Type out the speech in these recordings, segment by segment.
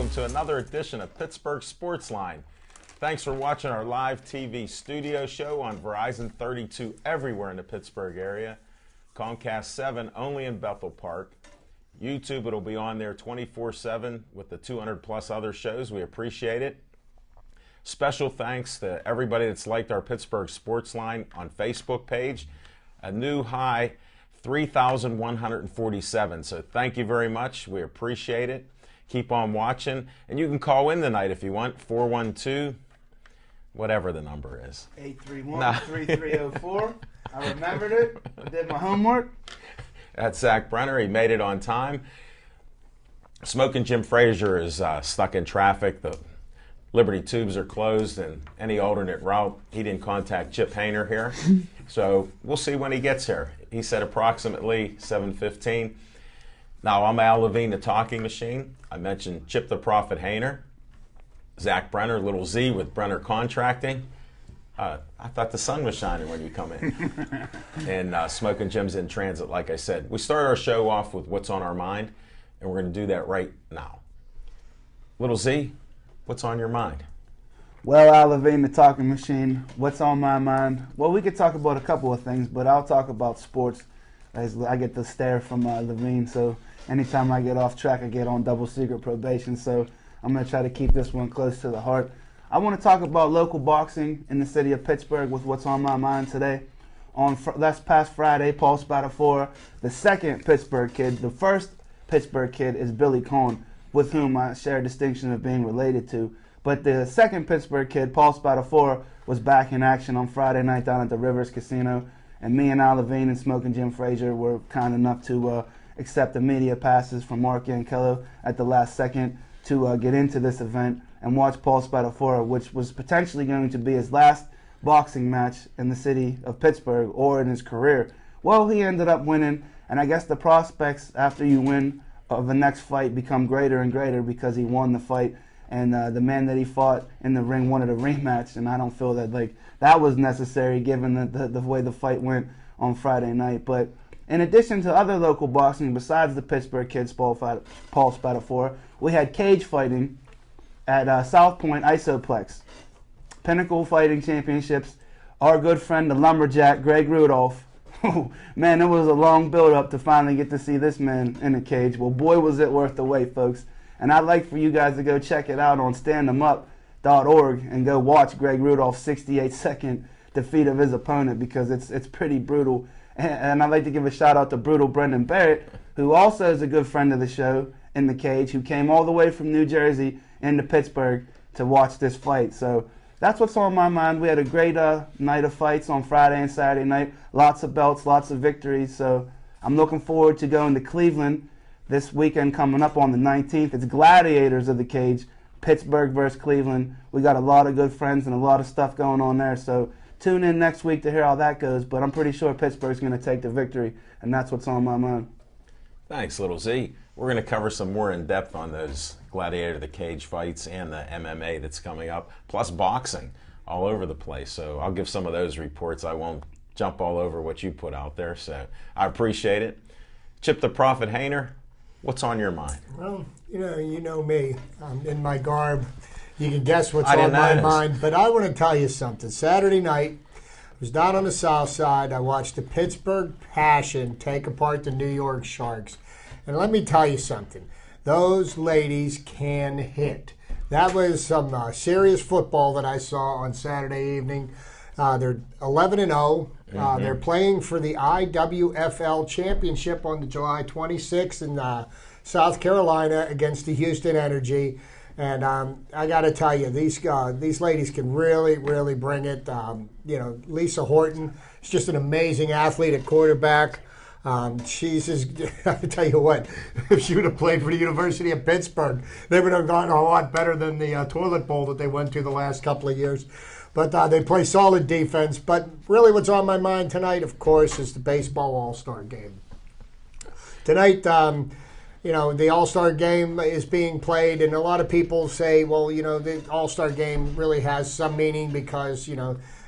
welcome to another edition of Pittsburgh Sportsline. Thanks for watching our live TV studio show on Verizon 32 everywhere in the Pittsburgh area, Comcast 7 only in Bethel Park. YouTube, it'll be on there 24/7 with the 200 plus other shows. We appreciate it. Special thanks to everybody that's liked our Pittsburgh Sportsline on Facebook page. A new high, 3,147. So thank you very much. We appreciate it. Keep on watching. And you can call in tonight if you want, 412, whatever the number is. 831-3304. I remembered it. I did my homework. That's Zach Brenner. He made it on time. Smoking Jim Frazier is stuck in traffic. The Liberty tubes are closed and any alternate route. He didn't contact Chip Hayner here. So we'll see when he gets here. He said approximately 7:15. Now, I'm Al Levine, the talking machine. I mentioned Chip the Prophet Hayner, Zach Brenner, little Z with Brenner Contracting. I thought the sun was shining when you come in. And Smoking Jim's in transit, like I said. We start our show off with what's on our mind, and we're going to do that right now. Little Z, what's on your mind? Well, Al Levine, the talking machine, what's on my mind? Well, we could talk about a couple of things, but I'll talk about sports as I get the stare from Levine. So anytime I get off track, I get on double secret probation. So I'm going to try to keep this one close to the heart. I want to talk about local boxing in the city of Pittsburgh with what's on my mind today. On last past Friday, Paul Spadafora, the second Pittsburgh kid, the first Pittsburgh kid is Billy Cohn, with whom I share a distinction of being related to. But the second Pittsburgh kid, Paul Spadafora, was back in action on Friday night down at the Rivers Casino. And me and Al Levine and Smoking Jim Frazier were kind enough to accept the media passes from Mark Yankello at the last second to get into this event and watch Paul Spadafora, which was potentially going to be his last boxing match in the city of Pittsburgh or in his career. Well, he ended up winning, and I guess the prospects after you win of the next fight become greater and greater because he won the fight. And the man that he fought in the ring wanted a rematch, and I don't feel that that was necessary given the way the fight went on Friday night. But in addition to other local boxing besides the Pittsburgh kids, Paul Spadafora, we had cage fighting at South Point Isoplex. Pinnacle Fighting Championships. Our good friend, the lumberjack, Greg Rudolph. Man, it was a long build-up to finally get to see this man in a cage. Well, boy, was it worth the wait, folks. And I'd like for you guys to go check it out on standemup.org and go watch Greg Rudolph's 68-second defeat of his opponent because it's pretty brutal. And I'd like to give a shout-out to Brutal Brendan Barrett, who also is a good friend of the show in the cage, who came all the way from New Jersey into Pittsburgh to watch this fight. So that's what's on my mind. We had a great night of fights on Friday and Saturday night. Lots of belts, lots of victories. So I'm looking forward to going to Cleveland this weekend coming up on the 19th. It's Gladiators of the Cage, Pittsburgh versus Cleveland. We got a lot of good friends and a lot of stuff going on there. So tune in next week to hear how that goes. But I'm pretty sure Pittsburgh's going to take the victory, and that's what's on my mind. Thanks, Little Z. We're going to cover some more in depth on those Gladiator of the Cage fights and the MMA that's coming up, plus boxing all over the place. So I'll give some of those reports. I won't jump all over what you put out there. So I appreciate it. Chip the Prophet Hayner, what's on your mind? Well, you know me. In my garb, you can guess what's on my mind. But I want to tell you something. Saturday night, I was down on the south side. I watched the Pittsburgh Passion take apart the New York Sharks. And let me tell you something. Those ladies can hit. That was some serious football that I saw on Saturday evening. They're 11-0. They're playing for the IWFL Championship on July 26th in South Carolina against the Houston Energy. And I got to tell you, these ladies can really, really bring it. Lisa Horton is just an amazing athlete at quarterback. She's just, I tell you what, if she would have played for the University of Pittsburgh, they would have gotten a lot better than the toilet bowl that they went to the last couple of years. But they play solid defense. But really what's on my mind tonight, of course, is the baseball All-Star game. Tonight, the All-Star game is being played, and a lot of people say, well, the All-Star game really has some meaning because,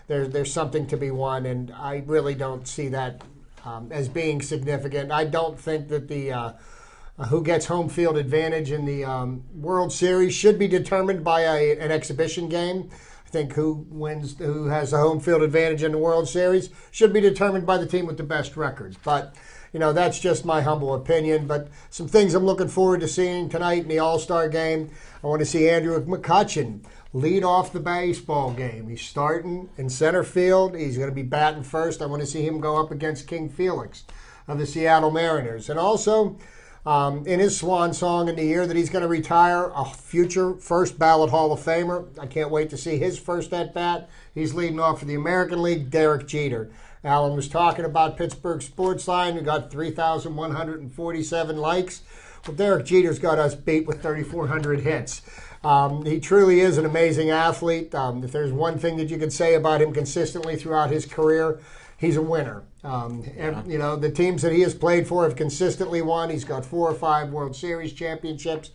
there's something to be won, and I really don't see that as being significant. I don't think that the who gets home field advantage in the World Series should be determined by an exhibition game. I think who has the home field advantage in the World Series should be determined by the team with the best records. But, that's just my humble opinion. But some things I'm looking forward to seeing tonight in the All-Star game. I want to see Andrew McCutchen lead off the baseball game. He's starting in center field. He's going to be batting first. I want to see him go up against King Felix of the Seattle Mariners. And also, in his swan song in the year that he's going to retire, a future first ballot Hall of Famer. I can't wait to see his first at-bat. He's leading off for the American League, Derek Jeter. Alan was talking about Pittsburgh Sportsline, who got 3,147 likes. Well, Derek Jeter's got us beat with 3,400 hits. He truly is an amazing athlete. If there's one thing that you can say about him consistently throughout his career, he's a winner. The teams that he has played for have consistently won. He's got 4 or 5 World Series championships.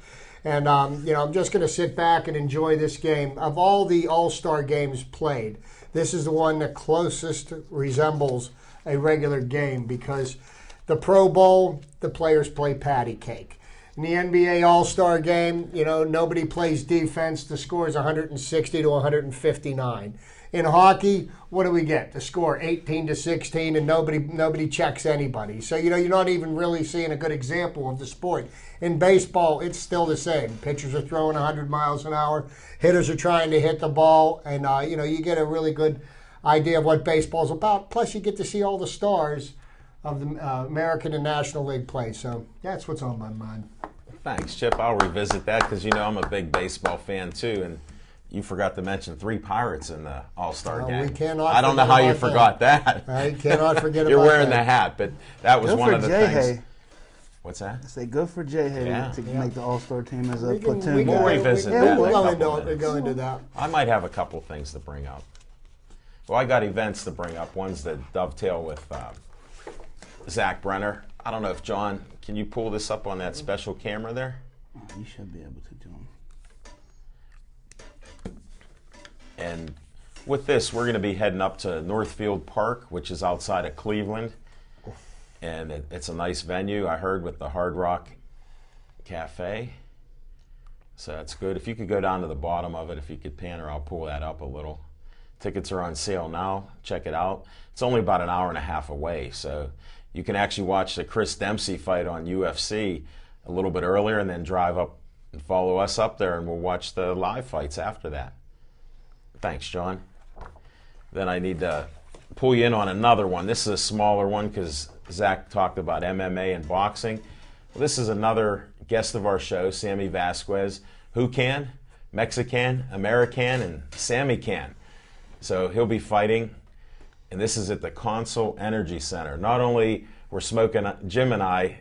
And, I'm just going to sit back and enjoy this game. Of all the All-Star games played, this is the one that closest resembles a regular game because the Pro Bowl, the players play patty cake. In the NBA All-Star game, nobody plays defense. The score is 160 to 159. In hockey, what do we get? The score 18-16, and nobody checks anybody. So, you're not even really seeing a good example of the sport. In baseball, it's still the same. Pitchers are throwing 100 miles an hour. Hitters are trying to hit the ball. And, you get a really good idea of what baseball's about. Plus, you get to see all the stars of the American and National League play. So that's what's on my mind. Thanks, Chip. I'll revisit that because, I'm a big baseball fan, too. And you forgot to mention 3 Pirates in the All-Star game. We cannot. I don't know how you forgot that. I cannot forget about that. You're wearing the hat, but that was one of the things. Hay. What's that? I say good for Jay Hay to make the All-Star team as a platoon. We'll revisit that. We'll go into that. I might have a couple things to bring up. Well, I got events to bring up. Ones that dovetail with Zach Brenner. I don't know if John, can you pull this up on that special camera there? Oh, you should be able to, John. And with this, we're going to be heading up to Northfield Park, which is outside of Cleveland. And it's a nice venue, I heard, with the Hard Rock Cafe. So that's good. If you could go down to the bottom of it, if you could pan, or I'll pull that up a little. Tickets are on sale now. Check it out. It's only about an hour and a half away, so you can actually watch the Chris Dempsey fight on UFC a little bit earlier and then drive up and follow us up there, and we'll watch the live fights after that. Thanks, John. Then I need to pull you in on another one. This is a smaller one because Zach talked about MMA and boxing. Well, this is another guest of our show, Sammy Vasquez. Who can? Mexican, American, and Sammy can. So he'll be fighting, and this is at the Consol Energy Center. Not only were Smoking Jim and I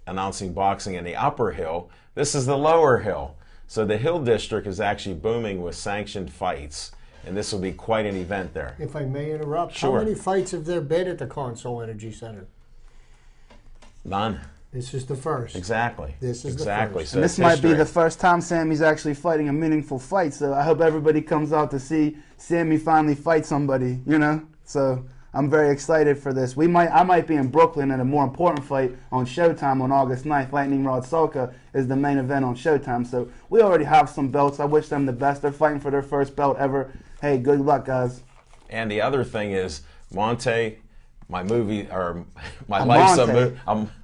announcing boxing in the upper hill, this is the lower hill. So the Hill District is actually booming with sanctioned fights, and this will be quite an event there. If I may interrupt, sure. How many fights have there been at the Consol Energy Center? None. This is the first. Exactly. This is exactly. the first. So and this might be the first time Sammy's actually fighting a meaningful fight, so I hope everybody comes out to see Sammy finally fight somebody, So I'm very excited for this. I might be in Brooklyn in a more important fight on Showtime on August 9th. Lightning Rod Soka is the main event on Showtime. So we already have some belts. I wish them the best. They're fighting for their first belt ever. Hey, good luck, guys. And the other thing is Monte, my movie, or my life's a movie.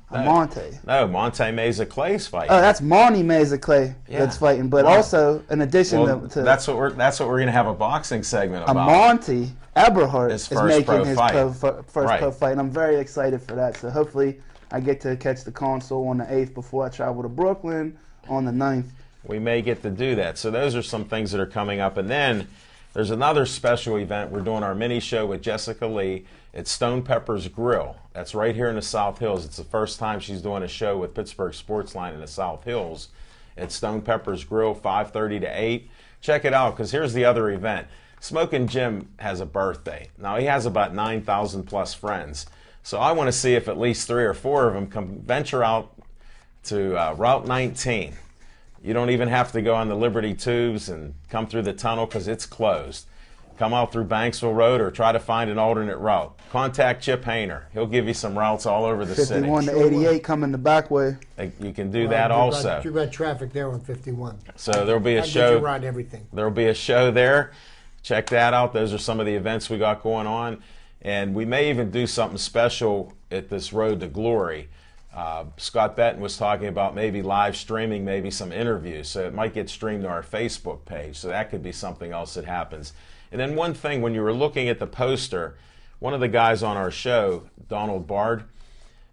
Monte. No, Monte Meza Clay's fighting. Oh, that's Monty Meza Clay that's fighting. But also, in addition to that's what we're going to have a boxing segment about. Monty Eberhardt is making his first right. pro fight, and I'm very excited for that. So hopefully, I get to catch the Consol on the 8th before I travel to Brooklyn on the 9th. We may get to do that. So those are some things that are coming up, and then there's another special event. We're doing our mini show with Jessica Lee at Stone Pepper's Grill. That's right here in the South Hills. It's the first time she's doing a show with Pittsburgh Sportsline in the South Hills at Stone Pepper's Grill, 5:30 to 8. Check it out, because here's the other event. Smoking Jim has a birthday. Now, he has about 9,000 plus friends. So I want to see if at least 3 or 4 of them come venture out to Route 19. You don't even have to go on the Liberty Tubes and come through the tunnel because it's closed. come out through Banksville Road or try to find an alternate route. Contact Chip Hayner. He'll give you some routes all over the 51 city. to 88 coming the back way. You can do that also. You've got traffic there on 51. So there'll be a I'll show. get you around everything. There'll be a show there. Check that out. Those are some of the events we got going on. And we may even do something special at this Road to Glory. Scott Benton was talking about maybe live streaming, maybe some interviews. So it might get streamed to our Facebook page. So that could be something else that happens. And then one thing, when you were looking at the poster, one of the guys on our show, Donald Bard,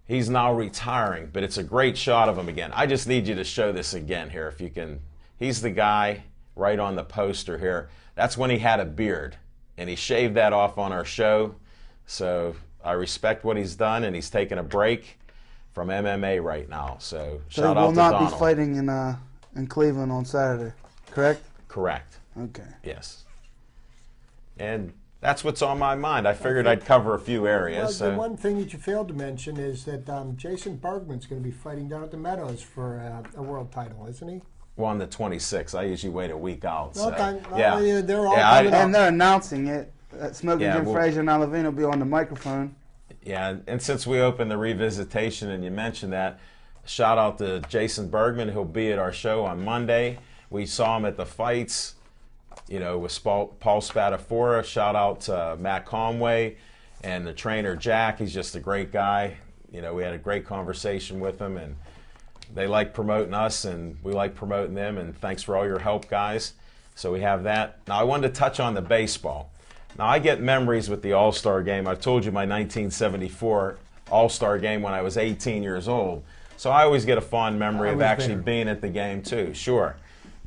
he's now retiring, but it's a great shot of him again. I just need you to show this again here if you can. He's the guy right on the poster here. That's when he had a beard, and he shaved that off on our show. So I respect what he's done, and he's taking a break from MMA right now. So shout out to Donald. So he will not be fighting in Cleveland on Saturday, correct? Correct. Okay. Yes. And that's what's on my mind. I figured I'd cover a few areas. Well, the one thing that you failed to mention is that Jason Bergman's going to be fighting down at the Meadows for a world title, isn't he? Well, on the 26th. I usually wait a week out. So. Okay. Yeah. They're all coming up. And they're announcing it. Smoking Yeah, Jim Frazier and Al Levine will be on the microphone. Yeah, and since we opened the revisitation and you mentioned that, shout out to Jason Bergman. He'll be at our show on Monday. We saw him at the fights, with Paul Spadafora. Shout out to Matt Conway and the trainer Jack. He's just a great guy. We had a great conversation with him, and they like promoting us, and we like promoting them, and thanks for all your help, guys. So we have that. Now, I wanted to touch on the baseball. Now, I get memories with the All-Star game. I've told you my 1974 All-Star game when I was 18 years old. So I always get a fond memory of actually being at the game, too. Sure.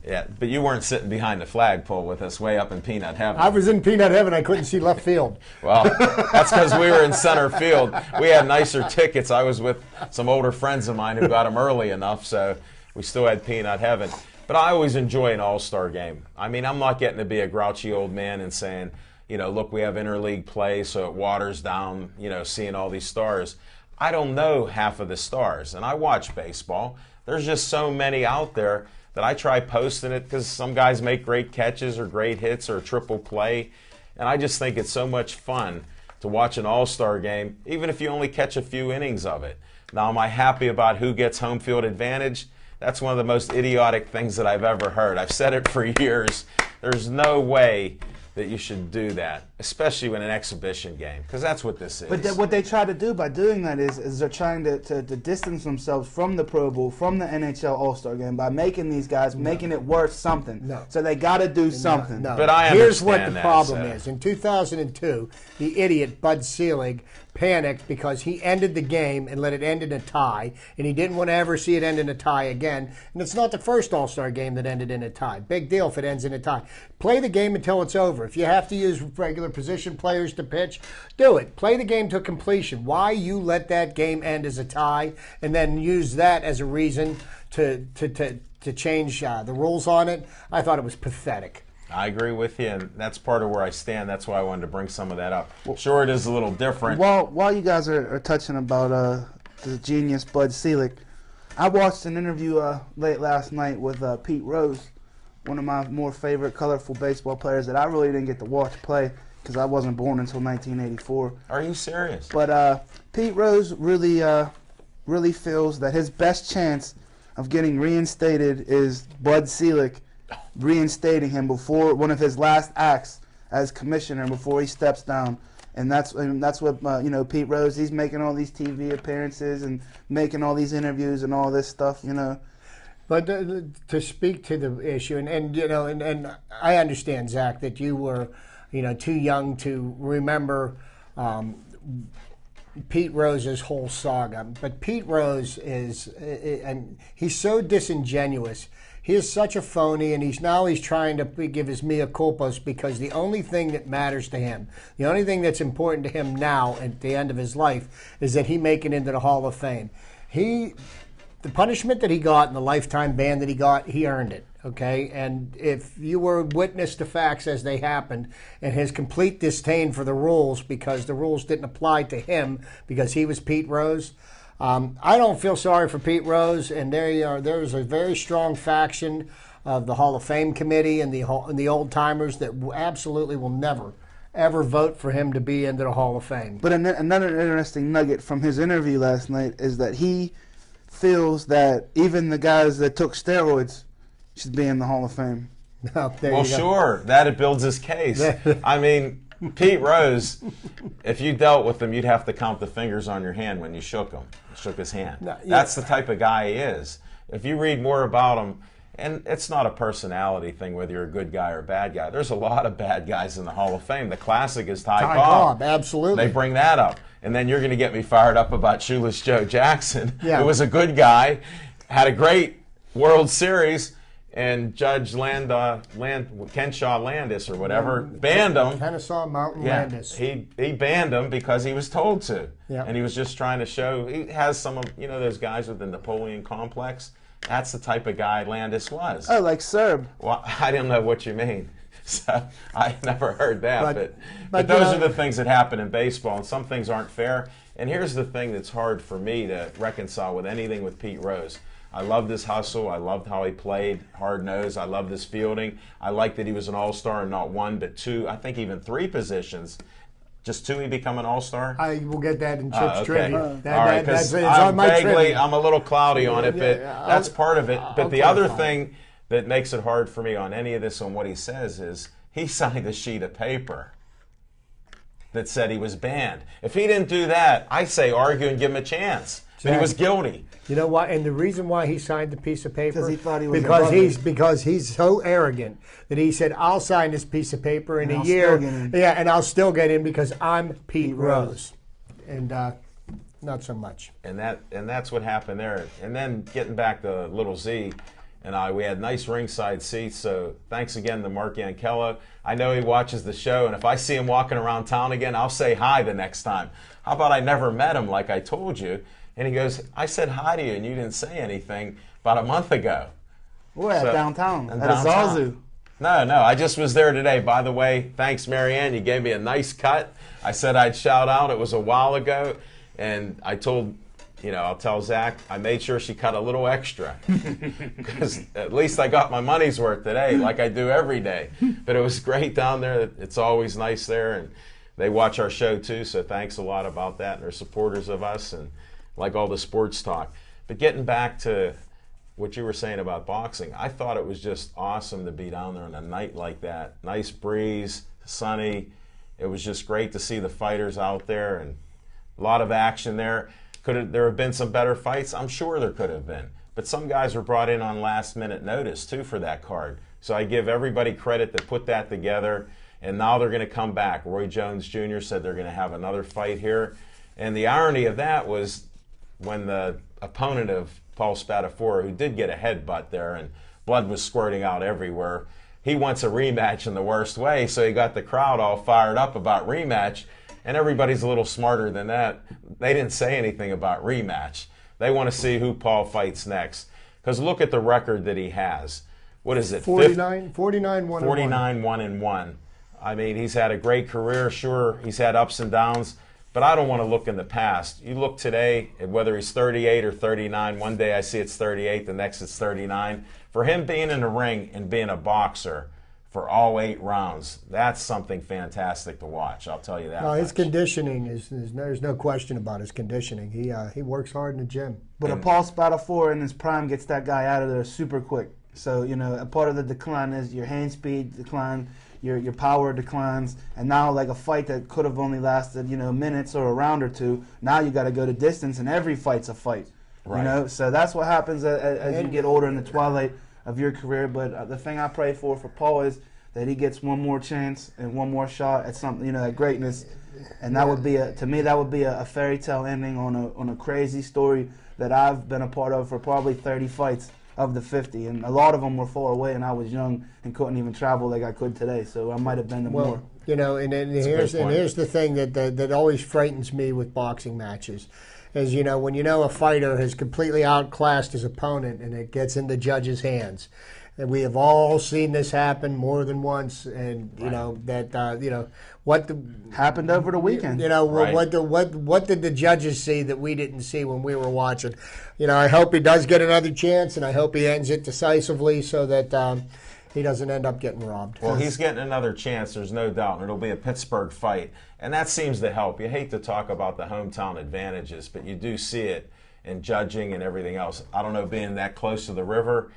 Yeah, but you weren't sitting behind the flagpole with us way up in peanut heaven. I was in peanut heaven. I couldn't see left field. Well, that's because we were in center field. We had nicer tickets. I was with some older friends of mine who got them early enough, so we still had peanut heaven. But I always enjoy an All-Star game. I mean, I'm not getting to be a grouchy old man and saying, look, we have interleague play, so it waters down, seeing all these stars. I don't know half of the stars, and I watch baseball. There's just so many out there that I try posting it because some guys make great catches or great hits or a triple play, and I just think it's so much fun to watch an All-Star game, even if you only catch a few innings of it. Now, am I happy about who gets home field advantage? That's one of the most idiotic things that I've ever heard. I've said it for years. There's no way that you should do that, especially in an exhibition game, because that's what this is. But what they try to do by doing that is they're trying to distance themselves from the Pro Bowl, from the NHL All-Star Game, by making these guys, making it worth something. No. So they got to do something. No. But I Here's what understand the that, problem so. is. In 2002, the idiot Bud Selig panicked because he ended the game and let it end in a tie, and he didn't want to ever see it end in a tie again. And it's not the first All-Star game that ended in a tie. Big deal if it ends in a tie. Play the game until it's over. If you have to use regular position players to pitch, do it. Play the game to completion. Why you let that game end as a tie and then use that as a reason to change the rules on it? I thought it was pathetic. I agree with you, and that's part of where I stand. That's why I wanted to bring some of that up. Sure, it is a little different. While you guys are touching about the genius Bud Selig, I watched an interview late last night with Pete Rose, one of my more favorite colorful baseball players that I really didn't get to watch play because I wasn't born until 1984. Are you serious? But Pete Rose really feels that his best chance of getting reinstated is Bud Selig reinstating him before one of his last acts as commissioner before he steps down. And that's what Pete Rose, he's making all these TV appearances and making all these interviews and all this stuff, But to speak to the issue, and I understand, Zach, that you were, too young to remember Pete Rose's whole saga. But Pete Rose and he's so disingenuous. He is such a phony, and he's trying to give his mea culpas because the only thing that matters to him, the only thing that's important to him now at the end of his life, is that he make it into the Hall of Fame. The punishment that he got and the lifetime ban that he got, he earned it, okay? And if you were witness to facts as they happened and his complete disdain for the rules because the rules didn't apply to him because he was Pete Rose, I don't feel sorry for Pete Rose, and there's a very strong faction of the Hall of Fame committee and the old timers that absolutely will never ever vote for him to be into the Hall of Fame. But another interesting nugget from his interview last night is that he feels that even the guys that took steroids should be in the Hall of Fame. Well, sure, that builds his case. I mean, Pete Rose, if you dealt with him, you'd have to count the fingers on your hand when you shook his hand. No, That's the type of guy he is. If you read more about him, and it's not a personality thing whether you're a good guy or a bad guy. There's a lot of bad guys in the Hall of Fame. The classic is Ty Cobb. Absolutely. They bring that up. And then you're going to get me fired up about Shoeless Joe Jackson, yeah. who was a good guy, had a great World Series, and Judge Kenshaw Landis or whatever banned him. Kennesaw Mountain Landis. He banned him because he was told to. Yeah. And he was just trying to show, he has some of, those guys with the Napoleon complex. That's the type of guy Landis was. Oh, like Serb. Well, I don't know what you mean. So I never heard that. But But those are the things that happen in baseball, and some things aren't fair. And here's the thing that's hard for me to reconcile with anything with Pete Rose. I loved his hustle. I loved how he played, hard-nosed. I loved his fielding. I liked that he was an all-star in not one but two, I think even three positions. Just two, he become an all-star? I will get that in Chip's Okay. trivia. All right, because I'm a little cloudy on it, but that's part of it. But the other thing that makes it hard for me on any of this, on what he says, is he signed a sheet of paper that said he was banned. If he didn't do that, I say argue and give him a chance. But he was guilty. You know why? And the reason why he signed the piece of paper, because he thought he was because he's so arrogant that he said, "I'll sign this piece of paper in a year, and I'll still get in because I'm Pete Rose," and not so much. And that's what happened there. And then getting back to Little Z, and we had nice ringside seats. So thanks again to Mark Yankello. I know he watches the show, and if I see him walking around town again, I'll say hi the next time. How about I never met him like I told you? And he goes, I said hi to you, and you didn't say anything about a month ago. We're at downtown, at downtown. Azazu. No, I just was there today. By the way, thanks, Marianne. You gave me a nice cut. I said I'd shout out. It was a while ago. And I told, I'll tell Zach, I made sure she cut a little extra. Because at least I got my money's worth today, like I do every day. But it was great down there. It's always nice there. And they watch our show, too. So thanks a lot about that. And they're supporters of us. And like all the sports talk. But getting back to what you were saying about boxing, I thought it was just awesome to be down there on a night like that. Nice breeze, sunny. It was just great to see the fighters out there and a lot of action there. Could there have been some better fights? I'm sure there could have been. But some guys were brought in on last-minute notice, too, for that card. So I give everybody credit that put that together. And now they're going to come back. Roy Jones Jr. said they're going to have another fight here. And the irony of that was when the opponent of Paul Spadafora, who did get a headbutt there and blood was squirting out everywhere, he wants a rematch in the worst way, so he got the crowd all fired up about rematch, and everybody's a little smarter than that. They didn't say anything about rematch. They want to see who Paul fights next. Because look at the record that he has. What is it? 49, 1-1. 49, 1-1. I mean, he's had a great career, sure. He's had ups and downs. But I don't want to look in the past. You look today, at whether he's 38 or 39. One day I see it's 38, the next it's 39. For him being in the ring and being a boxer for all 8 rounds, that's something fantastic to watch. I'll tell you that. No, his conditioning there's no question about his conditioning. He works hard in the gym. But a Paul Spadafora in his prime gets that guy out of there super quick. So, a part of the decline is your hand speed decline. Your power declines, and now like a fight that could have only lasted minutes or a round or two, now you got to go to distance, and every fight's a fight. Right. So that's what happens as you get older in the twilight of your career. But the thing I pray for Paul is that he gets one more chance and one more shot at something, at greatness, and that would be to me that would be a fairy tale ending on a crazy story that I've been a part of for probably 30 fights of the 50, and a lot of them were far away, and I was young and couldn't even travel like I could today, so I might have been more. And here's the thing that always frightens me with boxing matches is, when a fighter has completely outclassed his opponent and it gets in the judge's hands. And we have all seen this happen more than once, and what happened over the weekend. What did the judges see that we didn't see when we were watching? I hope he does get another chance, and I hope he ends it decisively so that he doesn't end up getting robbed. Well, he's getting another chance, there's no doubt. It'll be a Pittsburgh fight, and that seems to help. You hate to talk about the hometown advantages, but you do see it in judging and everything else. I don't know, being that close to the river,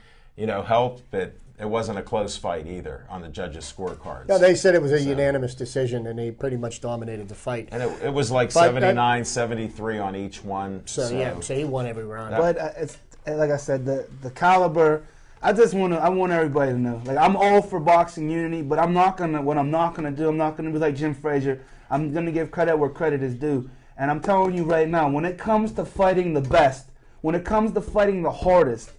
helped, but it wasn't a close fight either on the judges' scorecards. No, they said it was a unanimous decision, and he pretty much dominated the fight. And it was like 79, 73 on each one. So he won every round. But it's like I said, the caliber. I want everybody to know. Like, I'm all for boxing unity, but I'm not gonna be like Jim Frazier. I'm gonna give credit where credit is due. And I'm telling you right now, when it comes to fighting the best, when it comes to fighting the hardest,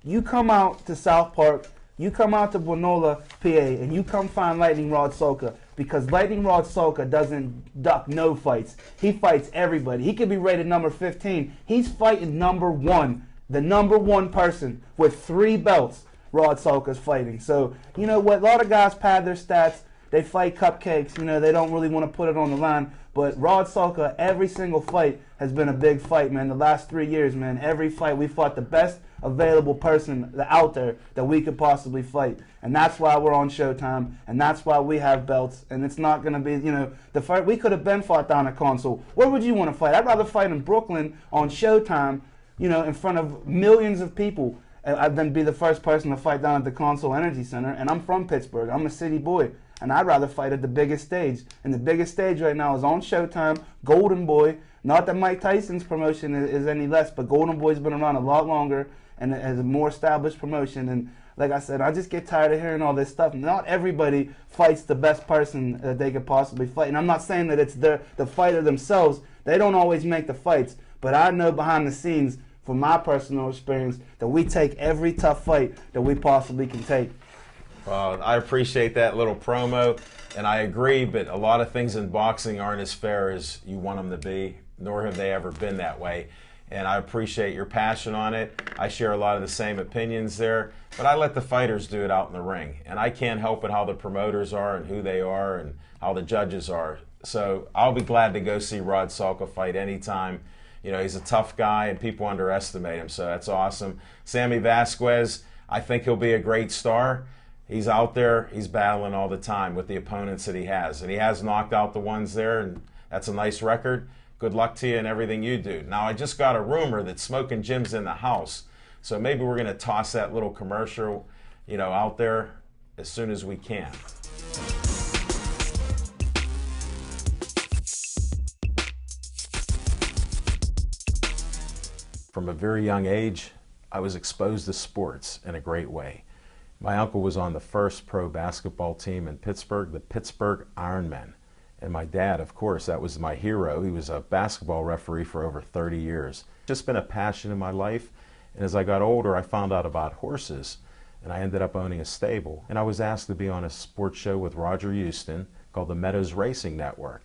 you come out to South Park, you come out to Bonola, PA, and you come find Lightning Rod Soka, because Lightning Rod Soka doesn't duck no fights. He fights everybody. He could be rated number 15. He's fighting number 1, the number 1 person with 3 belts. Rod Soka's fighting. So, you know what? A lot of guys pad their stats. They fight cupcakes. They don't really want to put it on the line. But Rod Soka, every single fight has been a big fight, man. The last 3 years, man, every fight we fought the best available person out there that we could possibly fight. And that's why we're on Showtime, and that's why we have belts. And it's not going to be, the fight. We could have been fought down at Console. Where would you want to fight? I'd rather fight in Brooklyn on Showtime, in front of millions of people. I'd then be the first person to fight down at the Console Energy Center. And I'm from Pittsburgh. I'm a city boy. And I'd rather fight at the biggest stage. And the biggest stage right now is on Showtime, Golden Boy. Not that Mike Tyson's promotion is any less, but Golden Boy's been around a lot longer and it has a more established promotion. And like I said, I just get tired of hearing all this stuff. Not everybody fights the best person that they could possibly fight. And I'm not saying that it's the fighter themselves. They don't always make the fights. But I know behind the scenes, from my personal experience, that we take every tough fight that we possibly can take. Well, I appreciate that little promo, and I agree, but a lot of things in boxing aren't as fair as you want them to be, nor have they ever been that way. And I appreciate your passion on it. I share a lot of the same opinions there, but I let the fighters do it out in the ring. And I can't help it how the promoters are and who they are and how the judges are. So I'll be glad to go see Rod Soka fight anytime. He's a tough guy, and people underestimate him, so that's awesome. Sammy Vasquez, I think he'll be a great star. He's out there, he's battling all the time with the opponents that he has, and he has knocked out the ones there, and that's a nice record. Good luck to you in everything you do. Now, I just got a rumor that Smoking Jim's in the house, so maybe we're going to toss that little commercial, out there as soon as we can. From a very young age, I was exposed to sports in a great way. My uncle was on the first pro basketball team in Pittsburgh, the Pittsburgh Ironmen. And my dad, of course, that was my hero. He was a basketball referee for over 30 years. Just been a passion in my life. And as I got older, I found out about horses. And I ended up owning a stable. And I was asked to be on a sports show with Roger Houston called the Meadows Racing Network.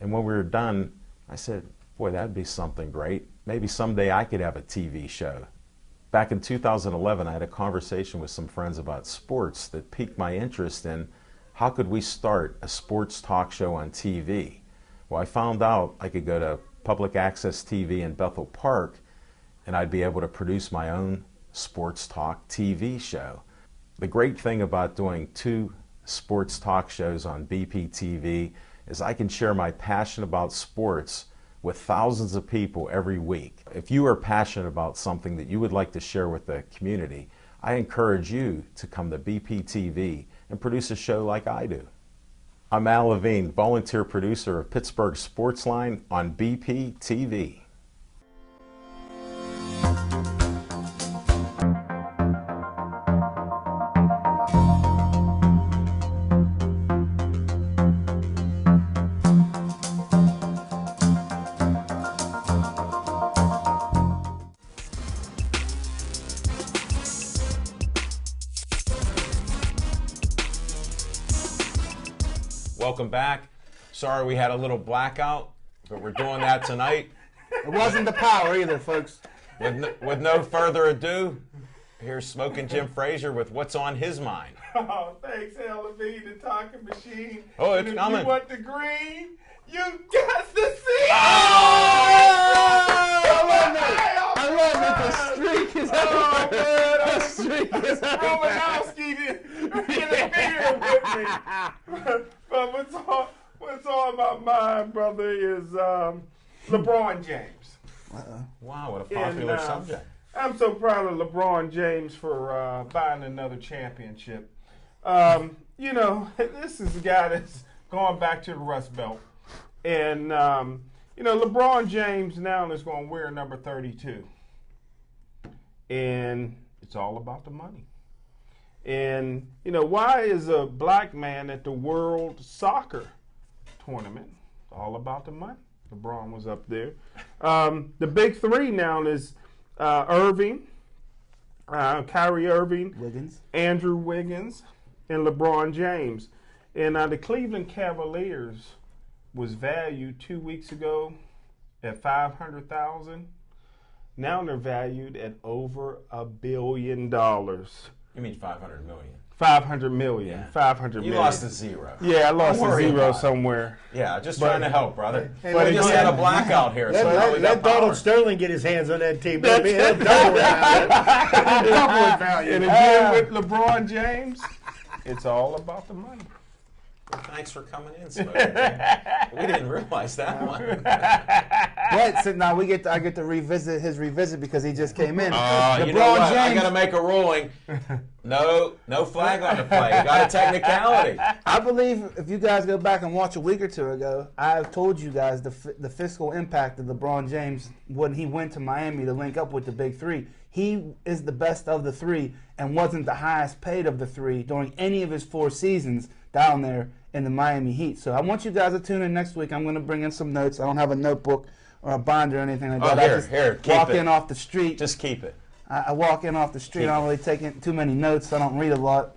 And when we were done, I said, boy, that'd be something great. Maybe someday I could have a TV show. Back in 2011, I had a conversation with some friends about sports that piqued my interest in how could we start a sports talk show on TV. Well, I found out I could go to public access TV in Bethel Park and I'd be able to produce my own sports talk TV show. The great thing about doing 2 sports talk shows on BPTV is I can share my passion about sports with thousands of people every week. If you are passionate about something that you would like to share with the community, I encourage you to come to BPTV and produce a show like I do. I'm Al Levine, volunteer producer of Pittsburgh Sportsline on BPTV. Welcome back. Sorry we had a little blackout, but we're doing that tonight. It wasn't the power either, folks. With no further ado, here's Smoking Jim Frazier with what's on his mind. Oh, thanks, Al Levine, the talking machine. Oh, it's and if coming. you want the green, you got to see it. I love it. The streak is Oh, man. The streak is Romanowski interfered with me. But what's on my mind, brother, is LeBron James. Wow, what a popular And, subject. I'm so proud of LeBron James for buying another championship. You know, this is a guy that's going back to the Rust Belt. And, you know, LeBron James now is going to wear number 32. And it's all about the money. And, you know, why is a black man at the World Soccer Tournament? It's all about the money. LeBron was up there. The big three now is Irving, Kyrie Irving, Wiggins. Andrew Wiggins, and LeBron James. And the Cleveland Cavaliers was valued 2 weeks ago at $500,000. Now they're valued at over $1 billion. You mean 500 million? 500 million. Yeah. 500 You million. lost a zero. Yeah, I lost Don't a worry zero about it. somewhere. Yeah, just trying to help, brother. Hey, But let we just Donald- had a blackout here, so now we Let got Donald power. Sterling get his hands on that team. He'll double it. Double it value. And again with LeBron James, it's all about the money. Well, thanks for coming in, Smoking Jim. We didn't realize that one. But so now I get to revisit his revisit because he just came in. You know LeBron what? I James. got to make a ruling. No flag on the play. You got a technicality. I believe if you guys go back and watch a week or two ago, I've told you guys the fiscal impact of LeBron James when he went to Miami to link up with the big three. He is the best of the three and wasn't the highest paid of the three during any of his 4 seasons down there in the Miami Heat. So I want you guys to tune in next week. I'm going to bring in some notes. I don't have a notebook or a binder or anything like Oh, that. here, I just here, keep walk it. in off the street. Just keep it. I walk in off the street. I don't really take in too many notes. I don't read a lot.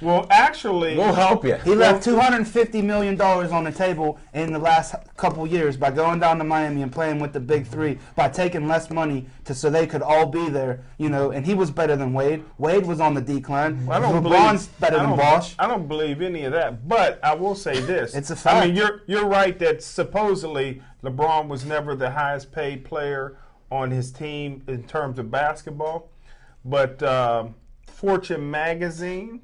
Well, actually, We'll help you. He left $250 million on the table in the last couple years by going down to Miami and playing with the big three, by taking less money so they could all be there, you know, and he was better than Wade. Wade was on the decline. LeBron's better than Bosh. I don't believe any of that, but I will say this. It's a fact. I mean, you're right that supposedly LeBron was never the highest paid player on his team in terms of basketball, but Fortune magazine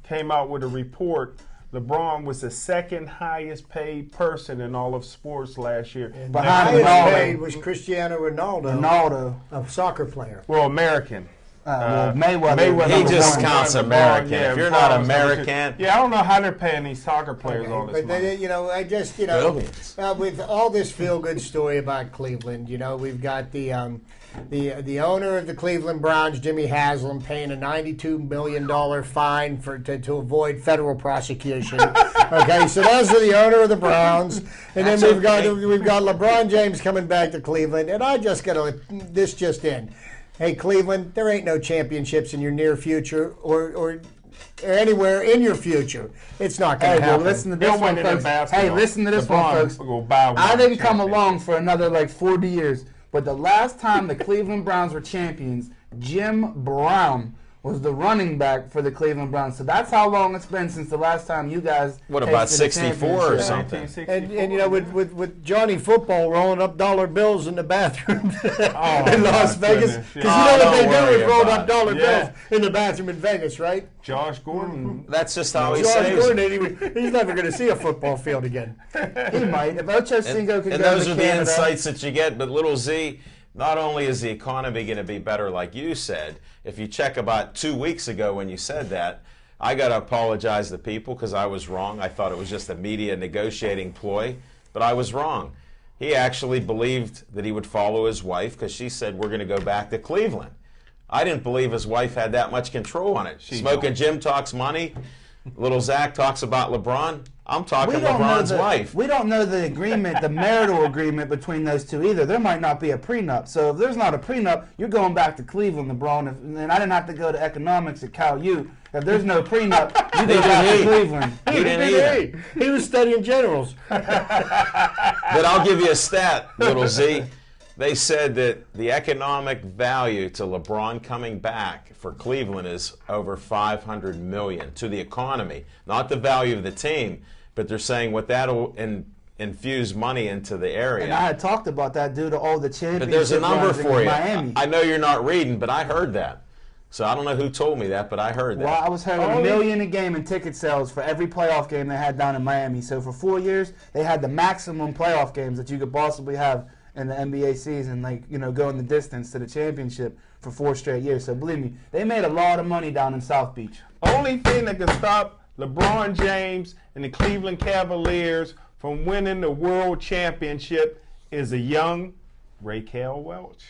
came out with a report. LeBron was the second highest paid person in all of sports last year. And Behind the highest Ronaldo. paid was Cristiano Ronaldo, Ronaldo. a soccer player. Well, American. Mayweather. He number just one. counts LeBron, American. yeah, If you're LeBron not was number two. American, Yeah, I don't know how they're paying these soccer players all this But money. they, you know, I just, you know, Billions. with all this feel-good story about Cleveland, you know, we've got the owner of the Cleveland Browns, Jimmy Haslam, paying a $92 million fine to avoid federal prosecution. Okay, so those are the owner of the Browns, and then That's we've got okay. LeBron James coming back to Cleveland, and I just got to this just in. Hey, Cleveland, there ain't no championships in your near future or anywhere in your future. It's not going Hey, to well, happen. listen to They'll this one, win it in folks. basketball. Hey, listen to this LeBron one, folks. will buy one I didn't come championship. along for another like 40 years, but the last time the Cleveland Browns were champions, Jim Brown was the running back for the Cleveland Browns. So that's how long it's been since the last time you guys. What about tasted a 64 or championship. something? 1964. And you know, with Johnny Football rolling up dollar bills in the bathroom in Las my Vegas, goodness, because yeah. you know Oh, what they don't do worry is roll about up dollar it. Yeah. bills in the bathroom in Vegas, right? Josh Gordon. That's just how he George saves. Gordon, he's never going to see a football field again. He might. If Ocho Cinco could And go those to are the Canada, insights that you get. But little Z, not only is the economy going to be better, like you said, if you check about 2 weeks ago when you said that, I got to apologize to people because I was wrong. I thought it was just a media negotiating ploy, but I was wrong. He actually believed that he would follow his wife because she said, we're going to go back to Cleveland. I didn't believe his wife had that much control on it. Smoking Jim talks money. Little Zach talks about LeBron. I'm talking LeBron's wife. We don't know the agreement, the marital agreement between those two either. There might not be a prenup. So if there's not a prenup, you're going back to Cleveland, LeBron. And I didn't have to go to economics at Cal U. If there's no prenup, you go back to Cleveland. He didn't either. He was studying generals. But I'll give you a stat, Little Z. They said that the economic value to LeBron coming back for Cleveland is over $500 million to the economy, not the value of the team, but they're saying what that'll infuse money into the area. And I had talked about that due to all the championship But there's a number runs in for you. Miami. I know you're not reading, but I heard that. So I don't know who told me that, but I heard that. Well, I was hearing $1 million a game in ticket sales for every playoff game they had down in Miami. So for 4 years, they had the maximum playoff games that you could possibly have in the NBA season, going the distance to the championship for 4 straight years. So believe me, they made a lot of money down in South Beach. Only thing that can stop LeBron James and the Cleveland Cavaliers from winning the world championship is a young Raquel Welch.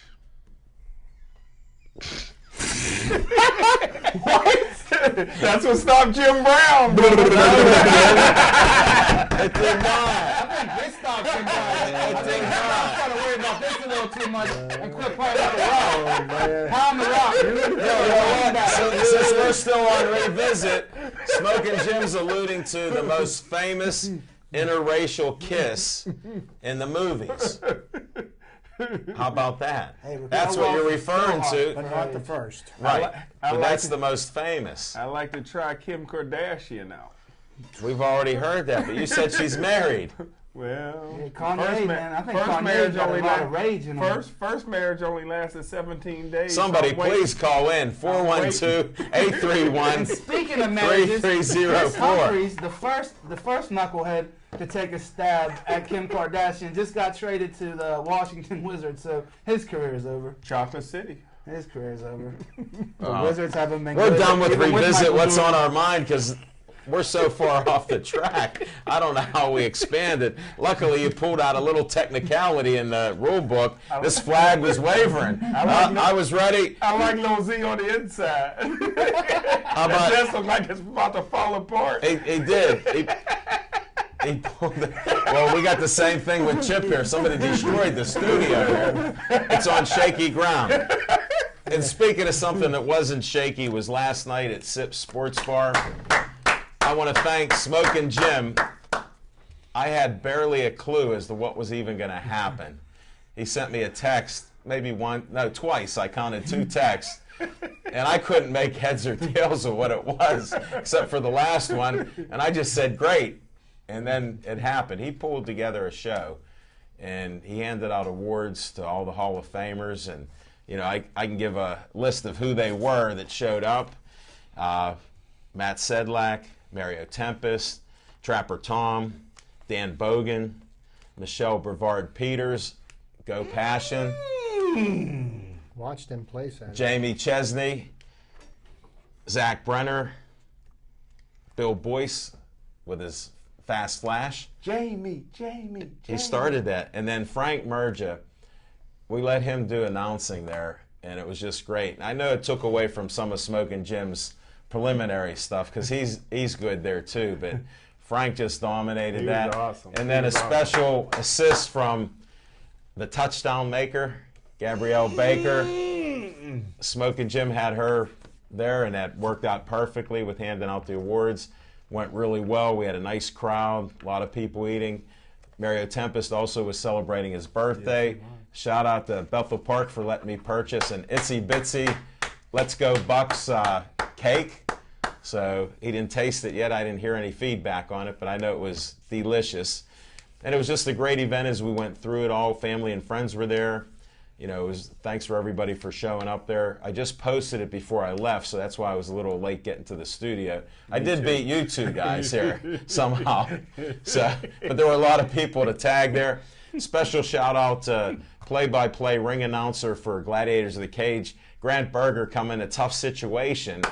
What? That's what stopped Jim Brown. It did not. This stops him, guys. I'm trying to worry about this a little too much and quit playing with the rock. Pound the rock. Since we're still on Revisit, Smoking Jim's alluding to the most famous interracial kiss in the movies. How about that? Hey, that's what you're referring to. But not the first. Right. But like that's the most famous. I like to try Kim Kardashian out. We've already heard that, but you said she's married. Well, Kanye, man, I think first Kanye marriage got a only lot of rage in him. First marriage only lasted 17 days. Somebody so please call in 412-831-3304. Speaking of marriages, Chris Humphries, the first knucklehead to take a stab at Kim Kardashian, just got traded to the Washington Wizards, so his career is over. Chocolate City. His career is over. The Wizards haven't been We're good. done with Even Revisit Michael what's Jordan. on our mind because we're so far off the track. I don't know how we expanded. Luckily, you pulled out a little technicality in the rule book. This flag was wavering. I was ready. I like Lil Z on the inside. How about, It just looks like it's about to fall apart. he did. He pulled it. Well, we got the same thing with Chip here. Somebody destroyed the studio here. It's on shaky ground. And speaking of something that wasn't shaky, was last night at Sips Sports Bar. I want to thank Smokin' Jim. I had barely a clue as to what was even going to happen. He sent me a text, twice. I counted 2 texts. And I couldn't make heads or tails of what it was, except for the last one. And I just said, great. And then it happened. He pulled together a show, and he handed out awards to all the Hall of Famers. And, I can give a list of who they were that showed up. Matt Sedlak, Mario Tempest, Trapper Tom, Dan Bogan, Michelle Brevard-Peters, Go Passion, Watched him play Saturday. Jamie Chesney, Zach Brenner, Bill Boyce with his Fast Flash. Jamie. He started that. And then Frank Merja, we let him do announcing there, and it was just great. And I know it took away from some of Smokin' Jim's preliminary stuff because he's good there too, but Frank just dominated He was that. awesome. And then a special assist from the touchdown maker, Gabrielle Baker. Smokin' Jim had her there, and that worked out perfectly with handing out the awards. Went really well. We had a nice crowd, a lot of people eating. Mario Tempest also was celebrating his birthday. Yes, shout out to Bethel Park for letting me purchase an Itsy Bitsy Let's Go Bucks cake. So he didn't taste it yet. I didn't hear any feedback on it, but I know it was delicious. And it was just a great event as we went through it all. Family and friends were there. It was thanks for everybody for showing up there. I just posted it before I left, so that's why I was a little late getting to the studio. I did beat you 2 guys here somehow. But there were a lot of people to tag there. Special shout out to play-by-play ring announcer for Gladiators of the Cage, Grant Berger, come in a tough situation.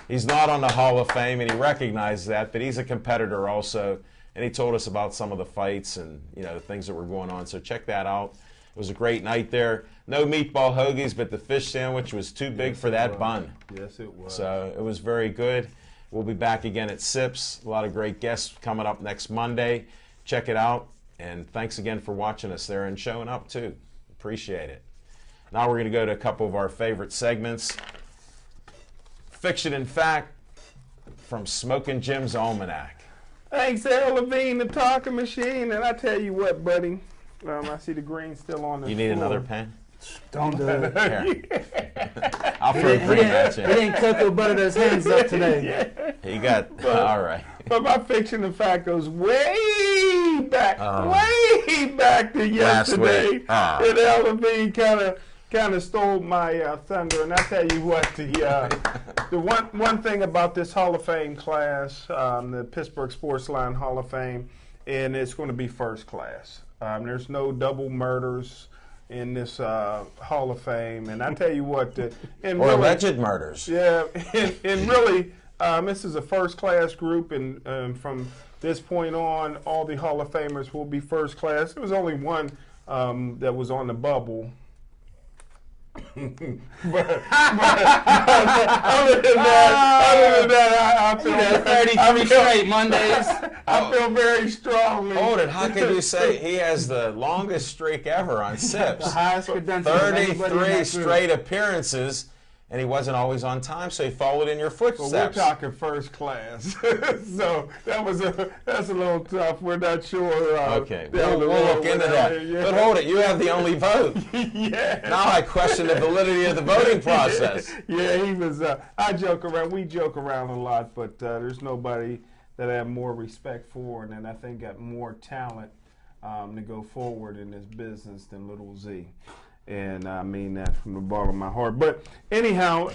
He's not on the Hall of Fame, and he recognizes that, but he's a competitor also. And he told us about some of the fights and the things that were going on. So check that out. It was a great night there. No meatball hoagies, but the fish sandwich was too big for that bun. Yes, it was. So it was very good. We'll be back again at SIPS. A lot of great guests coming up next Monday. Check it out. And thanks again for watching us there and showing up too. Appreciate it. Now we're going to go to a couple of our favorite segments. Fiction and Fact from Smoking Jim's Almanac. Thanks, Al Levine, the talking machine. And I tell you what, buddy, I see the green still on the You need floor. another pen? Don't do it. Here. I'll throw green at you. He didn't cook or butter his hands up today. He got, all right. But my fiction and fact goes way back to yesterday. week. And Al Levine kind of stole my thunder. And I tell you what, the one thing about this Hall of Fame class, the Pittsburgh Sportsline Hall of Fame, and it's going to be first class. There's no double murders in this Hall of Fame. And I tell you what, or alleged murders. Yeah, and really, this is a first-class group, and from this point on, all the Hall of Famers will be first class. There was only one that was on the bubble. but other than that, I feel 33 straight Mondays. I feel very strongly. Hold it. How could you say he has the longest streak ever on SIPS? The highest credentials of anybody in 33 that group. straight appearances, and he wasn't always on time, so he followed in your Well, we're footsteps. talking first class, so that's a little tough. We're not sure. Okay, down we'll the road look into what that. happened, yeah. But hold it, you have the only vote. Yeah. Now I question the validity of the voting process. Yeah, he was. I joke around. We joke around a lot, but there's nobody that I have more respect for, and I think got more talent to go forward in this business than Little Z. And I mean that from the bottom of my heart. But anyhow,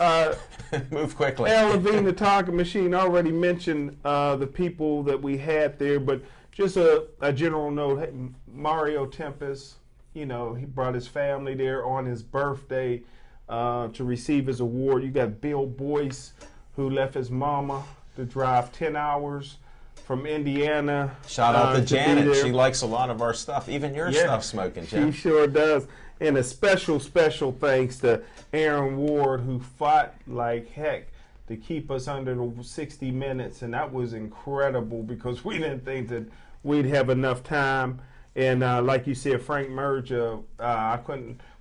Move quickly. Al Levine, the talking machine, already mentioned the people that we had there, but just a general note, hey, Mario Tempest, he brought his family there on his birthday to receive his award. You got Bill Boyce, who left his mama to drive 10 hours from Indiana. Shout out to be Janet. there. She likes a lot of our stuff, even your stuff, Smoking Jim. She sure does. And a special thanks to Aaron Ward, who fought like heck to keep us under the 60 minutes. And that was incredible because we didn't think that we'd have enough time. And like you said, Frank Merger,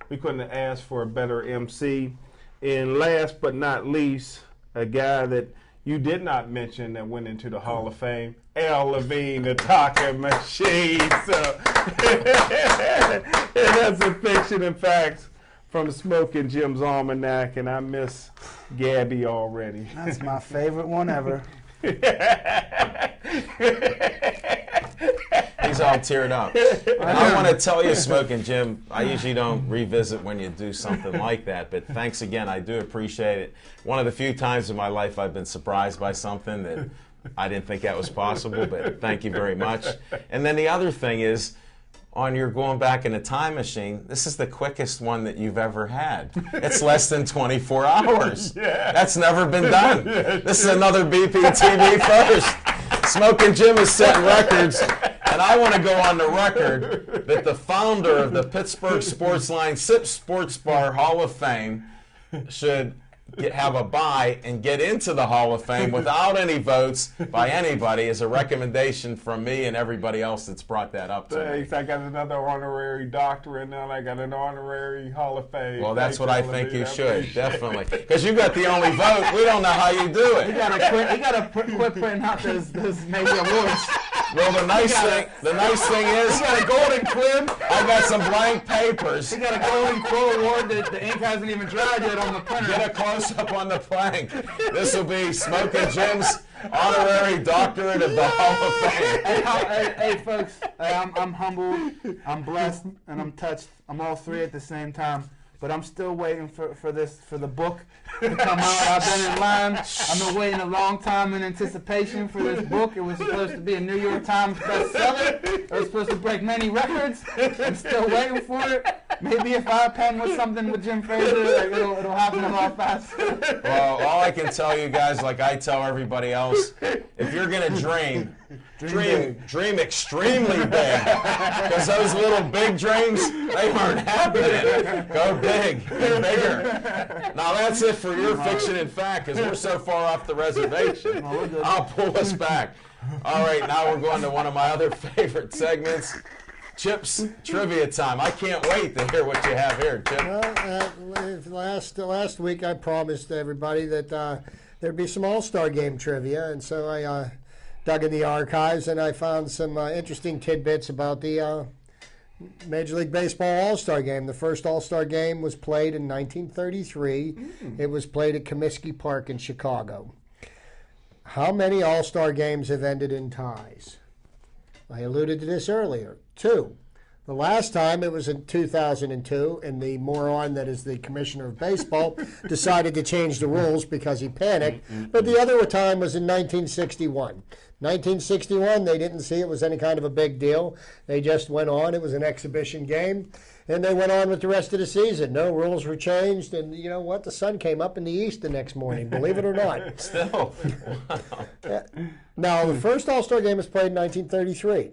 we couldn't have asked for a better MC. And last but not least, a guy that you did not mention that went into the Hall of Fame, Al Levine, the talking machine. So that's a fiction and facts from Smoking Jim's Almanac, and I miss Gabby already. That's my favorite one ever. He's all teared up. And I want to tell you, Smoking Jim, I usually don't revisit when you do something like that, but thanks again. I do appreciate it. One of the few times in my life I've been surprised by something that I didn't think that was possible, but thank you very much. And then the other thing is, on your going back in a time machine, this is the quickest one that you've ever had. It's less than 24 hours. Yeah. That's never been done. This is another BPTV first. Smoking Jim is setting records, and I want to go on the record that the founder of the Pittsburgh Sportsline SIPS Sports Bar Hall of Fame should have a bye and get into the Hall of Fame without any votes by anybody is a recommendation from me and everybody else that's brought that up to me. Thanks. I got another honorary doctorate now, and I got an honourary Hall of Fame. Well, that's Thanks, what I Al think Levine. you I should, appreciate it. definitely. Because you got the only vote. We don't know how you do He it. gotta quit printing out those major awards. Well, the nice thing is, He got a golden crib. I got some blank papers. He got a golden quill award that the ink hasn't even dried yet on the printer. Get a close-up on the plank. This will be Smoking Jim's honorary doctorate of the Hall of Fame. Hey, folks, I'm humbled, I'm blessed, and I'm touched. I'm all three at the same time. But I'm still waiting for the book to come out. I've been in line. I've been waiting a long time in anticipation for this book. It was supposed to be a New York Times bestseller. It was supposed to break many records. I'm still waiting for it. Maybe if I pen with something with Jim Frazier, like, it'll happen a lot faster. Well, all I can tell you guys, like I tell everybody else, if you're gonna dream extremely big. Because those little big dreams, they aren't happening. Go big, get bigger. Now that's it for your fiction and fact, because we're so far off the reservation. I'll pull us back. All right, now we're going to one of my other favorite segments. Chip's Trivia Time. I can't wait to hear what you have here, Chip. Well, last week I promised everybody that there'd be some All-Star Game trivia, and so I dug in the archives and I found some interesting tidbits about the Major League Baseball All-Star Game. The first All-Star Game was played in 1933. It was played at Comiskey Park in Chicago. How many All-Star Games have ended in ties? I alluded to this earlier. 2. The last time it was in 2002, and the moron that is the commissioner of baseball decided to change the rules because he panicked. But the other time was in 1961. 1961, they didn't see it was any kind of a big deal. They just went on. It was an exhibition game, and they went on with the rest of the season. No rules were changed, and you know what? The sun came up in the east the next morning, believe it or not. Still. Now, the first All-Star Game was played in 1933.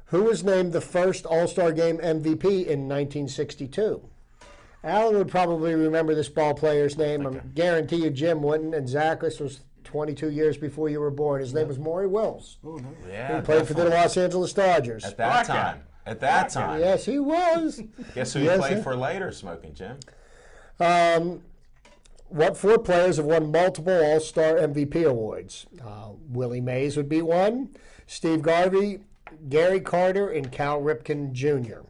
Who was named the first All-Star Game MVP in 1962? Alan would probably remember this ball player's name. I guarantee you Jim wouldn't, and Zach, this was 22 years before you were born. His name was Maury Wills. Oh, no. Yeah, He played for the Los Angeles Dodgers. At that time. At that time. Yes, he was. Guess who he played for later, Smoking Jim? What 4 players have won multiple All-Star MVP awards? Willie Mays would be one. Steve Garvey, Gary Carter, and Cal Ripken Jr.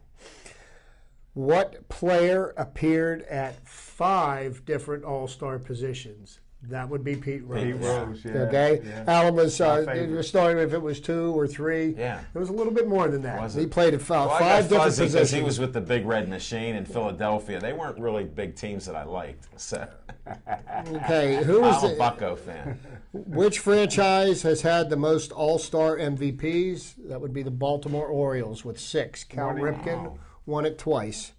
What player appeared at 5 different All-Star positions? That would be Pete Rose. Pete Rose, yeah. Okay? Yeah. Alan was favorite. starting if it was 2 or 3. Yeah. It was a little bit more than that. Was He it? played at 5 Well, I got different fuzzy because positions. he was with the Big Red Machine in Philadelphia. They weren't really big teams that I liked. So Okay, who was I'm a the, Bucko fan. which franchise has had the most All-Star MVPs? That would be the Baltimore Orioles with 6. Cal Ripken won it twice.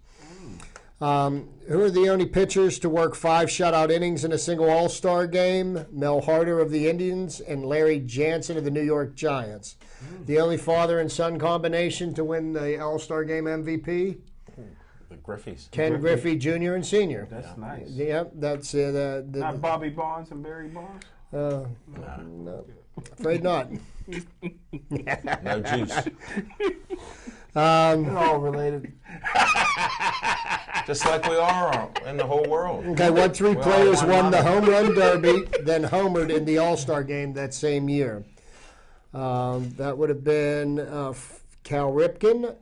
Who are the only pitchers to work 5 shutout innings in a single All-Star game? Mel Harder of the Indians and Larry Jansen of the New York Giants. The only father and son combination to win the All-Star Game MVP? The Griffies. Ken Griffey Jr. and Sr. That's nice. Yep, that's Not Bobby Bonds and Barry Bonds? no, afraid not. No juice. They're all related. Just like we are in the whole world. Okay, what 3 Well, players one won the another. home run derby, then homered in the All-Star game that same year? That would have been Cal Ripken,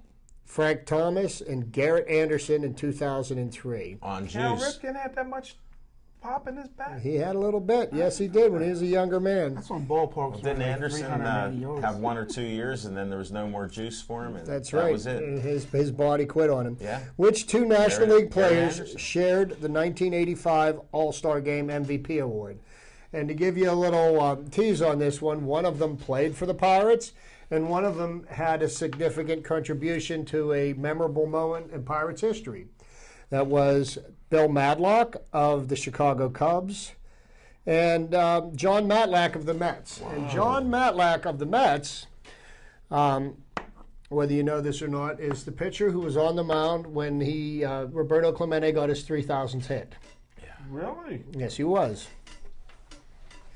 Frank Thomas, and Garrett Anderson in 2003. On Cal juice. Ripken had that much pop in his back? He had a little bit. Yes, he did when he was a younger man. That's when ballparks Didn't were like Anderson 380 yards. have 1 or 2 years and then there was no more juice for him? And That's that right. was it. His body quit on him. Yeah. Which 2 National Gary League players Anderson. shared the 1985 All-Star Game MVP award? And to give you a little tease on this one of them played for the Pirates, and one of them had a significant contribution to a memorable moment in Pirates history. That was Bill Madlock of the Chicago Cubs and John Matlack of the Mets. And John Matlack of the Mets, whether you know this or not, is the pitcher who was on the mound when Roberto Clemente got his 3,000th hit. Really? Yes, he was.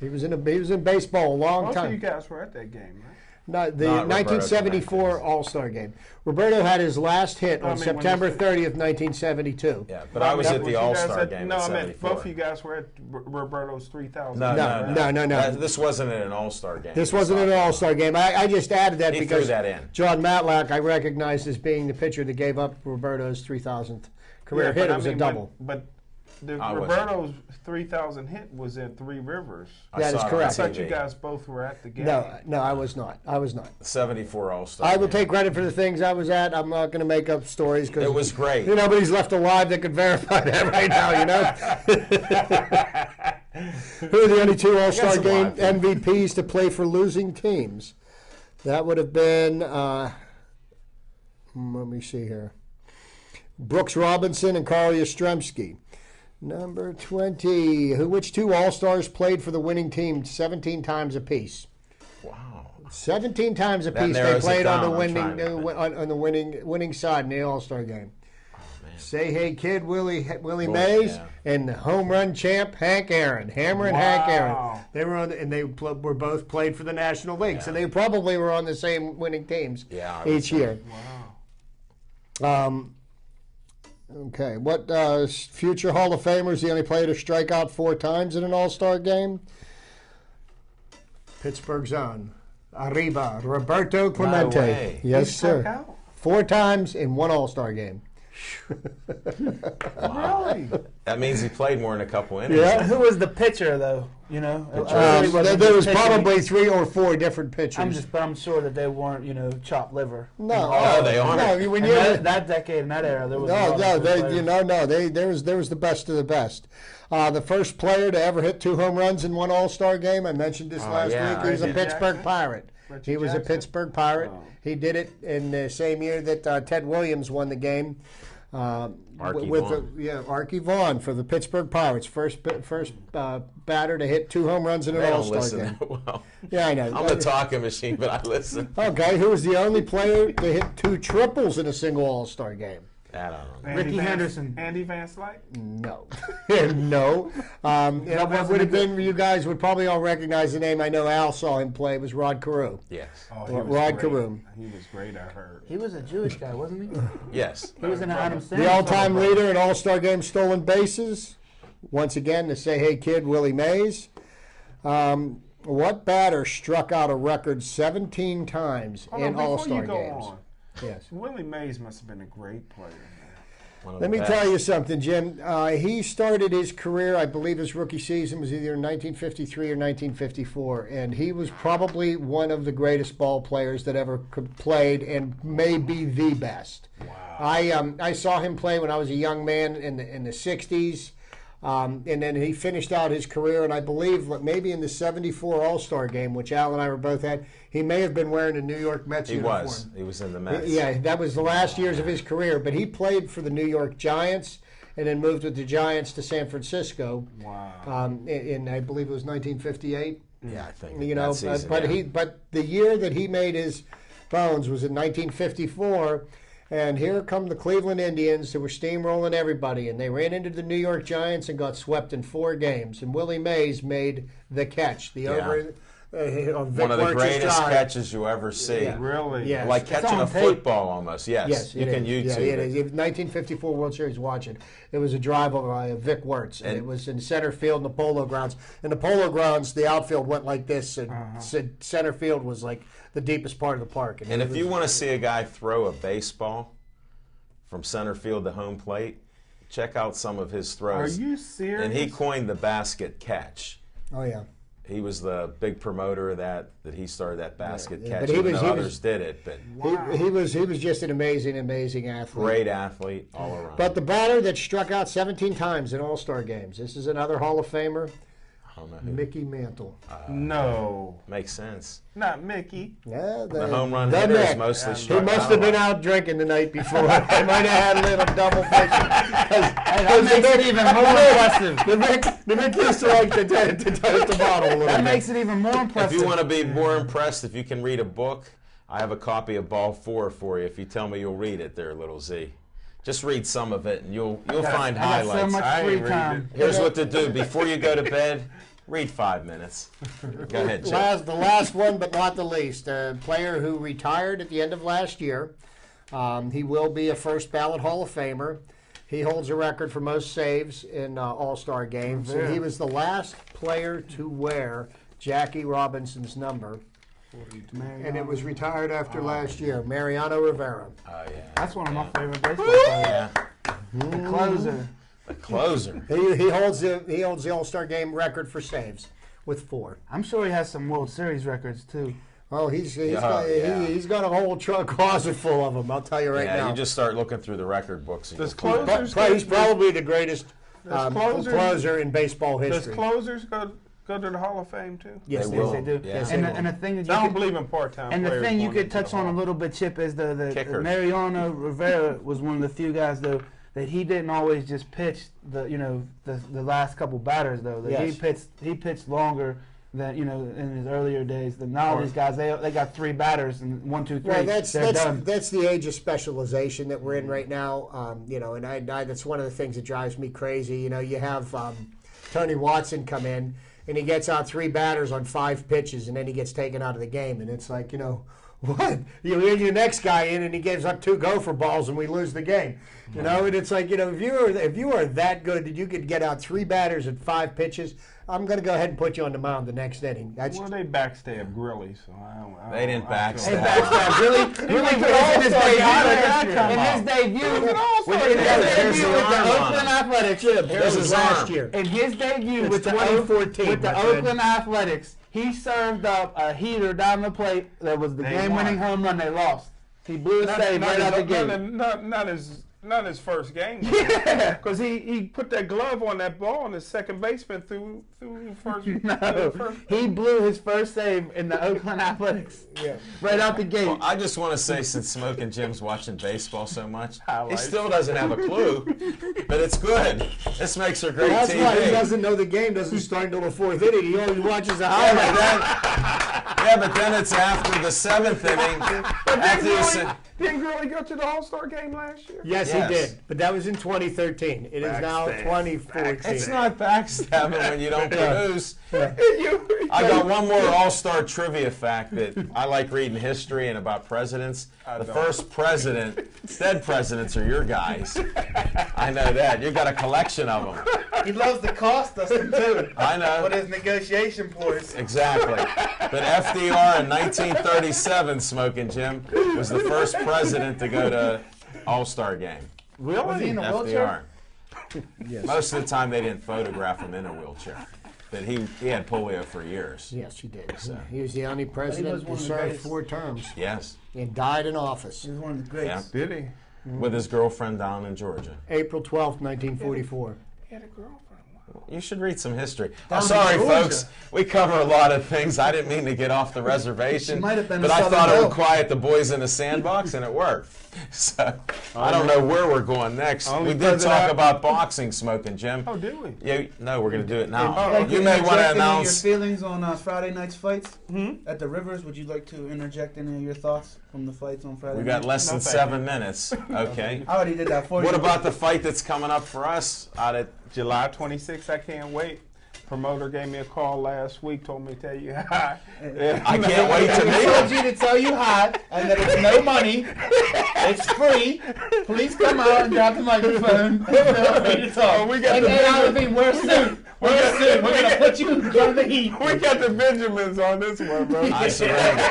He was in baseball a long Most of you time. guys were at that game, right? No, the Not Roberto 1974 Clemente. All-Star game. Roberto had his last hit on I mean, when September he- 30th, 1972. Yeah, but I was at Was the you guys All-Star at- game No, in I meant 74. both of you guys were at Roberto's 3,000. No. No. This wasn't an All-Star game. This wasn't an All-Star game. I just added that He because threw that in. John Matlack I recognized as being the pitcher that gave up Roberto's 3,000th career Yeah, hit. but It was a double. But I wasn't. Roberto's 3,000 hit was at Three Rivers. I That is saw it on correct. I thought TV. you guys both were at the game. No, I was not. 74 All-Star I will game. take credit for the things I was at. I'm not going to make up stories because It was great. Nobody's left alive that could verify that right now. Who are the only 2 All-Star some Game live people. MVPs to play for losing teams? That would have been. Let me see here. Brooks Robinson and Carl Yastrzemski. Number 20. Which two All-Stars played for the winning team 17 times apiece? Wow. 17 times apiece they narrows it played on down. the I'm winning trying to on the winning side in the All-Star game. Man. Say Hey Kid, Willie Mays, yeah. and the home run champ Hank Aaron, Hammer and Hank Aaron. They were on, and they were both played for the National League, so they probably were on the same winning teams each year. Wow. Okay, what future Hall of Famers? He only played a strikeout 4 times in an All-Star game. Pittsburgh's own Arriba, Roberto Clemente. way. Yes, He struck sir. out? 4 times in one All-Star game. Really? That means he played more than a couple innings. Yeah. Who was the pitcher though? You know, There was probably 3 or 4 different pitchers. but I'm sure that they weren't, chopped liver. No, No, they aren't. No, when And you that decade and that era, there was there was the best of the best. The first player to ever hit 2 home runs in one All-Star game. I mentioned this last yeah, week. He was a Reggie Pittsburgh Jackson? Pirate. Reggie He was a Jackson? Pittsburgh Pirate. Oh. He did it in the same year that Ted Williams won the game. Archie with Vaughn. Archie Vaughn for the Pittsburgh Pirates, first batter to hit 2 home runs in an They don't All-Star listen game. that well. Yeah, I know. I'm a talking machine, but I listen. Okay, who was the only player to hit 2 triples in a single All-Star game? That I don't know. Ricky Henderson. Andy Van Slyke? No. No. It would have been, you guys would probably all recognize the name. I know Al saw him play. It was Rod Carew. Yes. Oh, Rod Carew. He was great, I heard. He was a Jewish guy, wasn't he? Yes. He was in the Adam Sandler. The all-time show. leader in All-Star Game stolen bases. Once again, the Say Hey Kid, Willie Mays. What batter struck out a record 17 times Hold on, in before All-Star you go games? on, Yes. Willie Mays must have been a great player. One of Let the me best. tell you something, Jim. He started his career, I believe his rookie season was either in 1953 or 1954, and he was probably one of the greatest ball players that ever played, and may be the best. Wow. I saw him play when I was a young man in the 60s, and then he finished out his career, and I believe maybe in the 74 All-Star game, which Al and I were both at, he may have been wearing a New York Mets He uniform. was. He was in the Mets. Yeah, that was the last years of his career. But he played for the New York Giants and then moved with the Giants to San Francisco. Wow. In I believe it was 1958. Yeah, I think. You know, that season, but yeah. but the year that he made his bones was in 1954. And here come the Cleveland Indians, who were steamrolling everybody, and they ran into the New York Giants and got swept in 4 games. And Willie Mays made the catch, the over. Of Vic One of the Wertz's great drive. catches you ever see. Yeah. Really? Yeah. Like It's catching on a tape. football almost. Yes. Yes, you it can is. YouTube Yeah, it. it is. 1954 World Series. Watch it. It was a drive by Vic Wertz, and it was in center field in the Polo Grounds. In the Polo Grounds, the outfield went like this, and center field was like the deepest part of the park. And if you want to see a guy throw a baseball from center field to home plate, check out some of his Are throws. you serious? And he coined the basket catch. oh yeah, He was the big promoter of that he started that basket Yeah, catch. but he Even was- though he others was- did it, but he was just an amazing athlete. great athlete all around. But the batter that struck out 17 times in All-Star games. This is another Hall of Famer, I don't know who. Mickey Mantle. No. Makes sense. Not Mickey. Yeah, The home run the hitter is Mick. mostly He struck must out have been a lot. out drinking the night before. He might have had a little double fishing. That makes it even more impressive. The Mick used to like to toast the bottle a little That bit. makes it even more If impressive. you want to be more impressed, if you can read a book, I have a copy of Ball 4 for you. If you tell me you'll read it there, little Z. Just read some of it and you'll find I got so highlights. much I free ain't read time. Here's what to do. Before you go to bed, read 5 minutes. Go ahead, Joe. The last one, but not the least, a player who retired at the end of last year. He will be a first ballot Hall of Famer. He holds a record for most saves in All-Star games. And he was the last player to wear Jackie Robinson's number. And it was retired after last year, Mariano Rivera. Oh, yeah. That's one of my favorite baseball players. Yeah. The closer. The closer. He holds the All-Star game record for saves with 4. I'm sure he has some World Series records too. Oh, he's Yeah, got, yeah. he's got a whole truck closet full of them. I'll tell you right Yeah, now. you just start looking through the record books. And Does you'll find- closers He's probably the greatest Does closer- closer in baseball Does history. closers go go to the Hall of Fame too? Yes, They Yes, will. they do. Yeah. And the thing that I you don't could, believe in part-time and the players thing you going could into the touch on a Hall. little bit, Chip, is the Kickers. Mariano Rivera was one of the few guys though that he didn't always just pitch the last couple batters though. That Yes. he pitched longer than in his earlier days. Than now these guys they got 3 batters and 1, 2, 3. Well, they're done. that's the age of specialization that we're in right now. And I that's one of the things that drives me crazy. You have Tony Watson come in and he gets out 3 batters on 5 pitches, and then he gets taken out of the game, and it's like what? You bring your next guy in and he gives up 2 gopher balls and we lose the game. And it's like if you are that good that you could get out 3 batters at 5 pitches, I'm going to go ahead and put you on the mound the next inning. That's Well, they backstabbed Grilly, so I don't. They didn't I don't feel Hey, backstab. backstab, really? In his debut with the Oakland Athletics. that Here's was his last arm. year. In his debut It's with the 2014, with the my friend. Oakland Athletics, he served up a heater down the plate that was the They game-winning won. home run. They lost. He blew a save right out the gate. Not his first game. Yeah. Because he put that glove on that ball and the second baseman threw first. No, first. he blew his first save in the Oakland Athletics. Yeah. Right out the gate. Well, I just want to say, since Smoking Jim's watching baseball so much, he Highlights. still doesn't have a clue, but it's good. This makes for great That's TV. why he doesn't know the game doesn't start until the 4th inning. He only watches the Yeah, highlights. but then it's after the 7th inning. After you say, Didn't Gurley go to the All-Star game last year? Yes, Yes. he did. But that was in 2013. It is now Backstab. 2014. it's not backstabbing when you don't produce. You- I got one more All-Star trivia fact that I like reading history and about presidents. The don't. first president, dead presidents are your guys. I know that. You got a collection of them. He loves to cost us too. I know. With his negotiation points. Exactly. But FDR in 1937, Smoking Jim, was the first president to go to All-Star game. Was he in a FDR. wheelchair? Most of the time they didn't photograph him in a wheelchair. But he had polio for years. Yes, he did. He was the only was president one who of the served greatest. 4 terms Yes. and died in office. He was one of the Yeah. greats. Did he? With his girlfriend down in Georgia. April 12th, 1944. He had a girlfriend. You should read some history. Down I'm in sorry, Georgia. folks. We cover a lot of things. I didn't mean to get off the reservation. She might have been but a I Southern thought it would Belle. quiet the boys in the sandbox, and it worked. So I don't know where we're going next. Only We did President talk Ab- about boxing, Smoking Jim. Oh, did we? Yeah, no, we're going to do it now. Oh, Like you may want to interject any of announce. your feelings on Friday night's fights Hmm? at the Rivers. Would you like to interject any of your thoughts from the fights on Friday We night? got less than No, thank 7 minutes. Okay. I already did that for you. What about the fight that's coming up for us out at July 26th. I can't wait. Promoter gave me a call last week, told me to tell you hi. I can't wait to I meet told him. you to tell you hi and that it's no money. It's free. Please come out and grab the microphone. Feel free to talk. Oh, we got and the then I video. would be wear a suit. Wear a suit. We're gonna put you in the heat. We got the Benjamins on this one, bro. I surrender.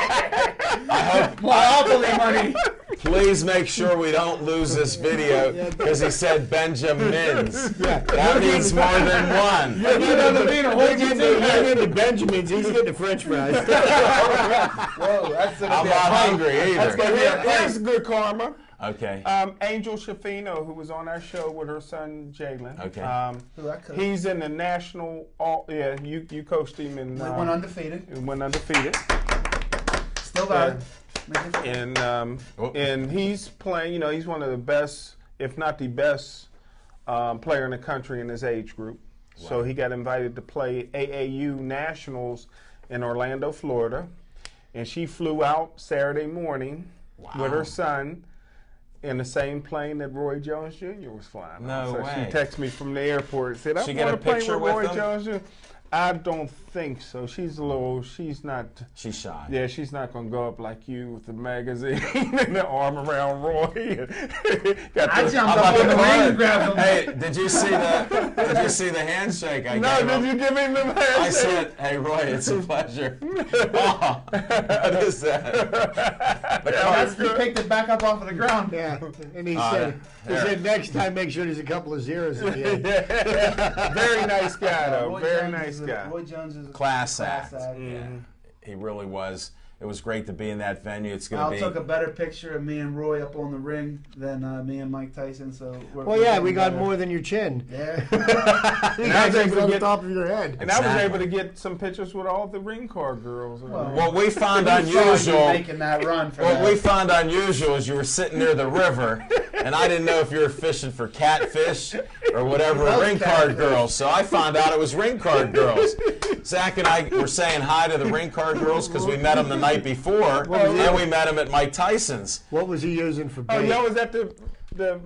I hope. Monopoly money. Please make sure we don't lose this video because he said Benjamins. That means more than one. You're getting the Benjamins. He's getting the French fries. Whoa, that's gonna I'm be not a fight. hungry That's gonna either. be a fight. Here's good karma. Okay. Angel Shafino, who was on our show with her son Jalen. Okay. Who I coached. He's in the national. You coached him and We went undefeated. went undefeated. Still got it. Make it fit. And he's playing. You know, he's one of the best, if not the best, player in the country in his age group. So he got invited to play AAU Nationals in Orlando, Florida, and she flew out Saturday morning with her son in the same plane that Roy Jones Jr. was flying. No so way. she texted me from the airport and said, "I'm She going get to a play picture with with Roy him? Jones Jr." I don't think so. She's not. She's shy. Yeah, she's not gonna go up like you with the magazine and the arm around Roy. I jumped I'm up about on the to ring cry. and grabbed him. Hey, did you see the handshake I No, gave him? did you give him the I handshake? said, "Hey Roy, it's a pleasure." Oh, what is that? He picked it back up off of the ground. Yeah, and he there. said next time make sure there's a couple of zeros at the end. Very nice guy, though. Roy Very Jones nice is a- guy. Roy Jones is a Class act. act. Yeah, he really was. It was great to be in that venue. It's going I to be. took a better picture of me and Roy up on the ring than me and Mike Tyson. So well, yeah, we got more than your chin. Yeah. You guys ain't on the top of your head. And I was able to get some pictures with all the ring car girls. What we found You unusual. making that run for What that. we found unusual is you were sitting near the river, and I didn't know if you were fishing for catfish or whatever ring card girls. So I found out it was ring card girls. Zach and I were saying hi to the ring card girls because we met them the night before, and we met them at Mike Tyson's. What was he using for bait? Oh, y'all was at the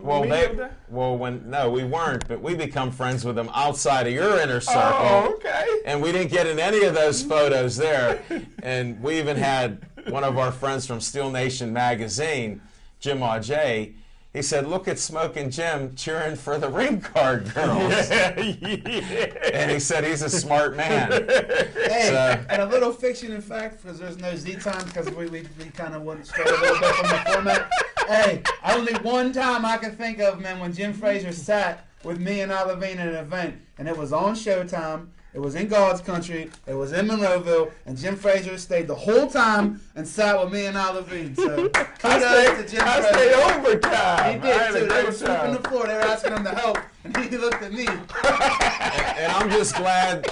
Well, meeting there? no, we weren't, but we become friends with them outside of your inner circle. Oh, okay. And we didn't get in any of those photos there. And we even had one of our friends from Steel Nation magazine, Jim Auger. He said, "Look at Smoking Jim cheering for the ring card girls." And he said he's a smart man. Hey, and a little fiction and fact, because there's no Z time, because we kind of went straight a little bit from the format. Hey, only one time I can think of, man, when Jim Frazier sat with me and Al Levine at an event, and it was on Showtime. It was in God's country. It was in Monroeville, and Jim Frazier stayed the whole time and sat with me and Al Levine. So kudos to Jim I Frazier. stayed overtime. He I had did a too. They great were sweeping the time. floor. They were asking him to help, and he looked at me. And I'm just glad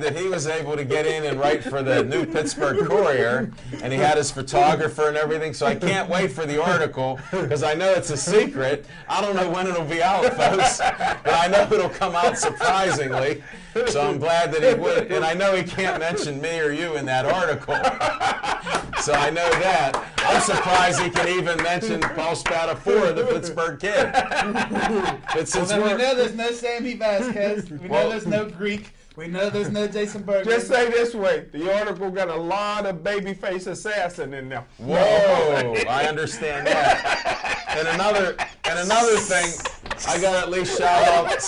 that he was able to get in and write for the New Pittsburgh Courier, and he had his photographer and everything. So I can't wait for the article because I know it's a secret. I don't know when it'll be out, folks, but I know it'll come out surprisingly. So I'm glad that he would, and I know he can't mention me or you in that article. So I know that. I'm surprised he can even mention Paul Spatafora, the Pittsburgh Kid. But since Well, then we we're know there's no Sammy Vasquez. We know there's no Greek. We know there's no Jason Berger. Just say this way: the article got a lot of babyface assassin in there. Whoa, I understand that. And another thing, I got to at least shout out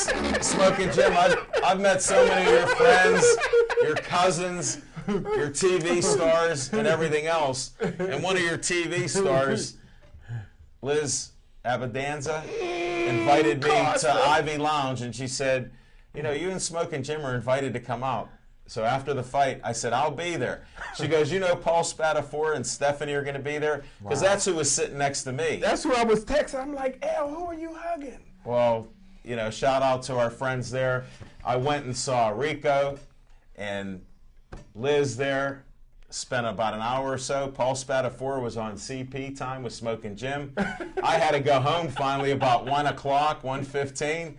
Smoking Jim. I've met so many of your friends, your cousins, your TV stars, and everything else. And one of your TV stars, Liz Abadanza, invited me to Ivy Lounge, and she said, "You know, you and Smoking Jim are invited to come out." So after the fight, I said, "I'll be there." She goes, "You know, Paul Spatafora and Stephanie are going to be there?" Because that's who was sitting next to me. That's who I was texting. I'm like, "Al, who are you hugging?" Well, you know, shout out to our friends there. I went and saw Rico and Liz there. Spent about an hour or so. Paul Spatafora was on CP time with Smoking Jim. I had to go home finally about 1 o'clock, 1:15.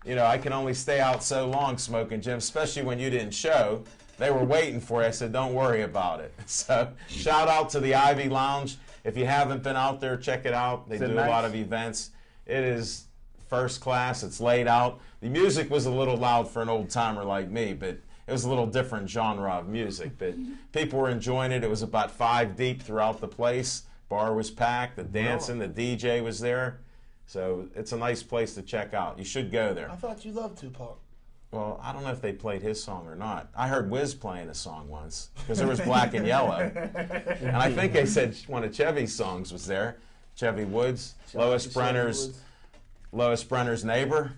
You know, I can only stay out so long, Smoking Jim, especially when you didn't show. They were waiting for you. I said, "Don't worry about it." So shout out to the Ivy Lounge. If you haven't been out there, check it out. They do a lot of events. It is first class. It's laid out. The music was a little loud for an old timer like me, but it was a little different genre of music. But people were enjoying it. It was about 5 deep throughout the place. Bar was packed. The dancing, the DJ was there. So it's a nice place to check out. You should go there. I thought you loved Tupac. Well, I don't know if they played his song or not. I heard Wiz playing a song once because there was Black and Yellow. And I think they said one of Chevy's songs was there. Chevy Woods, Lois Brenner's neighbor,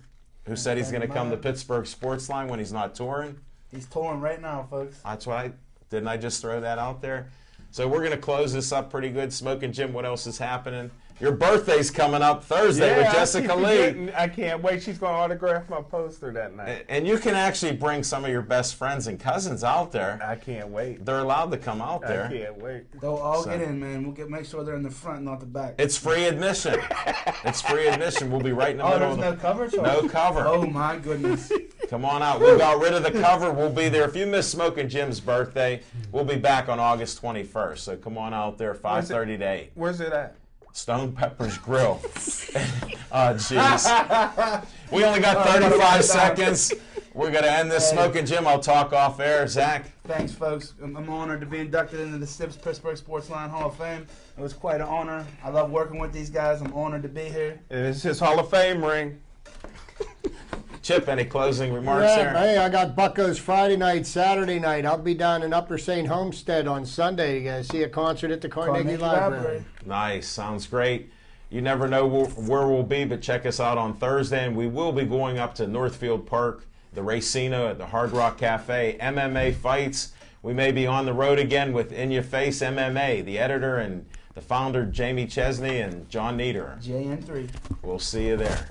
who said he's going to come to Pittsburgh Sports Line when he's not touring. He's touring right now, folks. That's why didn't I just throw that out there? So we're going to close this up pretty good. Smoking Jim, what else is happening? Your birthday's coming up Thursday with Jessica Lee. I can't wait. She's going to autograph my poster that night. And you can actually bring some of your best friends and cousins out there. I can't wait. They're allowed to come out there. I can't wait. They'll all get in, man. Make sure they're in the front, not the back. It's free admission. It's free admission. We'll be right in the middle of there's no cover? No cover. Oh, my goodness. Come on out. We got rid of the cover. We'll be there. If you miss Smoking Jim's birthday, we'll be back on August 21st. So come on out there, 5:30 to 8. Where's it at? Stone Pepper's Grill. Oh, jeez. We only got 35 seconds. We're going to end this. Smoking Jim, I'll talk off air. Zach? Thanks, folks. I'm honored to be inducted into the Sips Pittsburgh Sports Line Hall of Fame. It was quite an honor. I love working with these guys. I'm honored to be here. It's his Hall of Fame ring. Chip, any closing remarks Yeah, there? hey, I got Buccos Friday night, Saturday night. I'll be down in Upper St. Homestead on Sunday to see a concert at the Carnegie Library. Nice. Sounds great. You never know where we'll be, but check us out on Thursday. And we will be going up to Northfield Park, the Racino at the Hard Rock Cafe. MMA fights. We may be on the road again with In Your Face MMA, the editor and the founder, Jamie Chesney, and John Nieder. JN3. We'll see you there.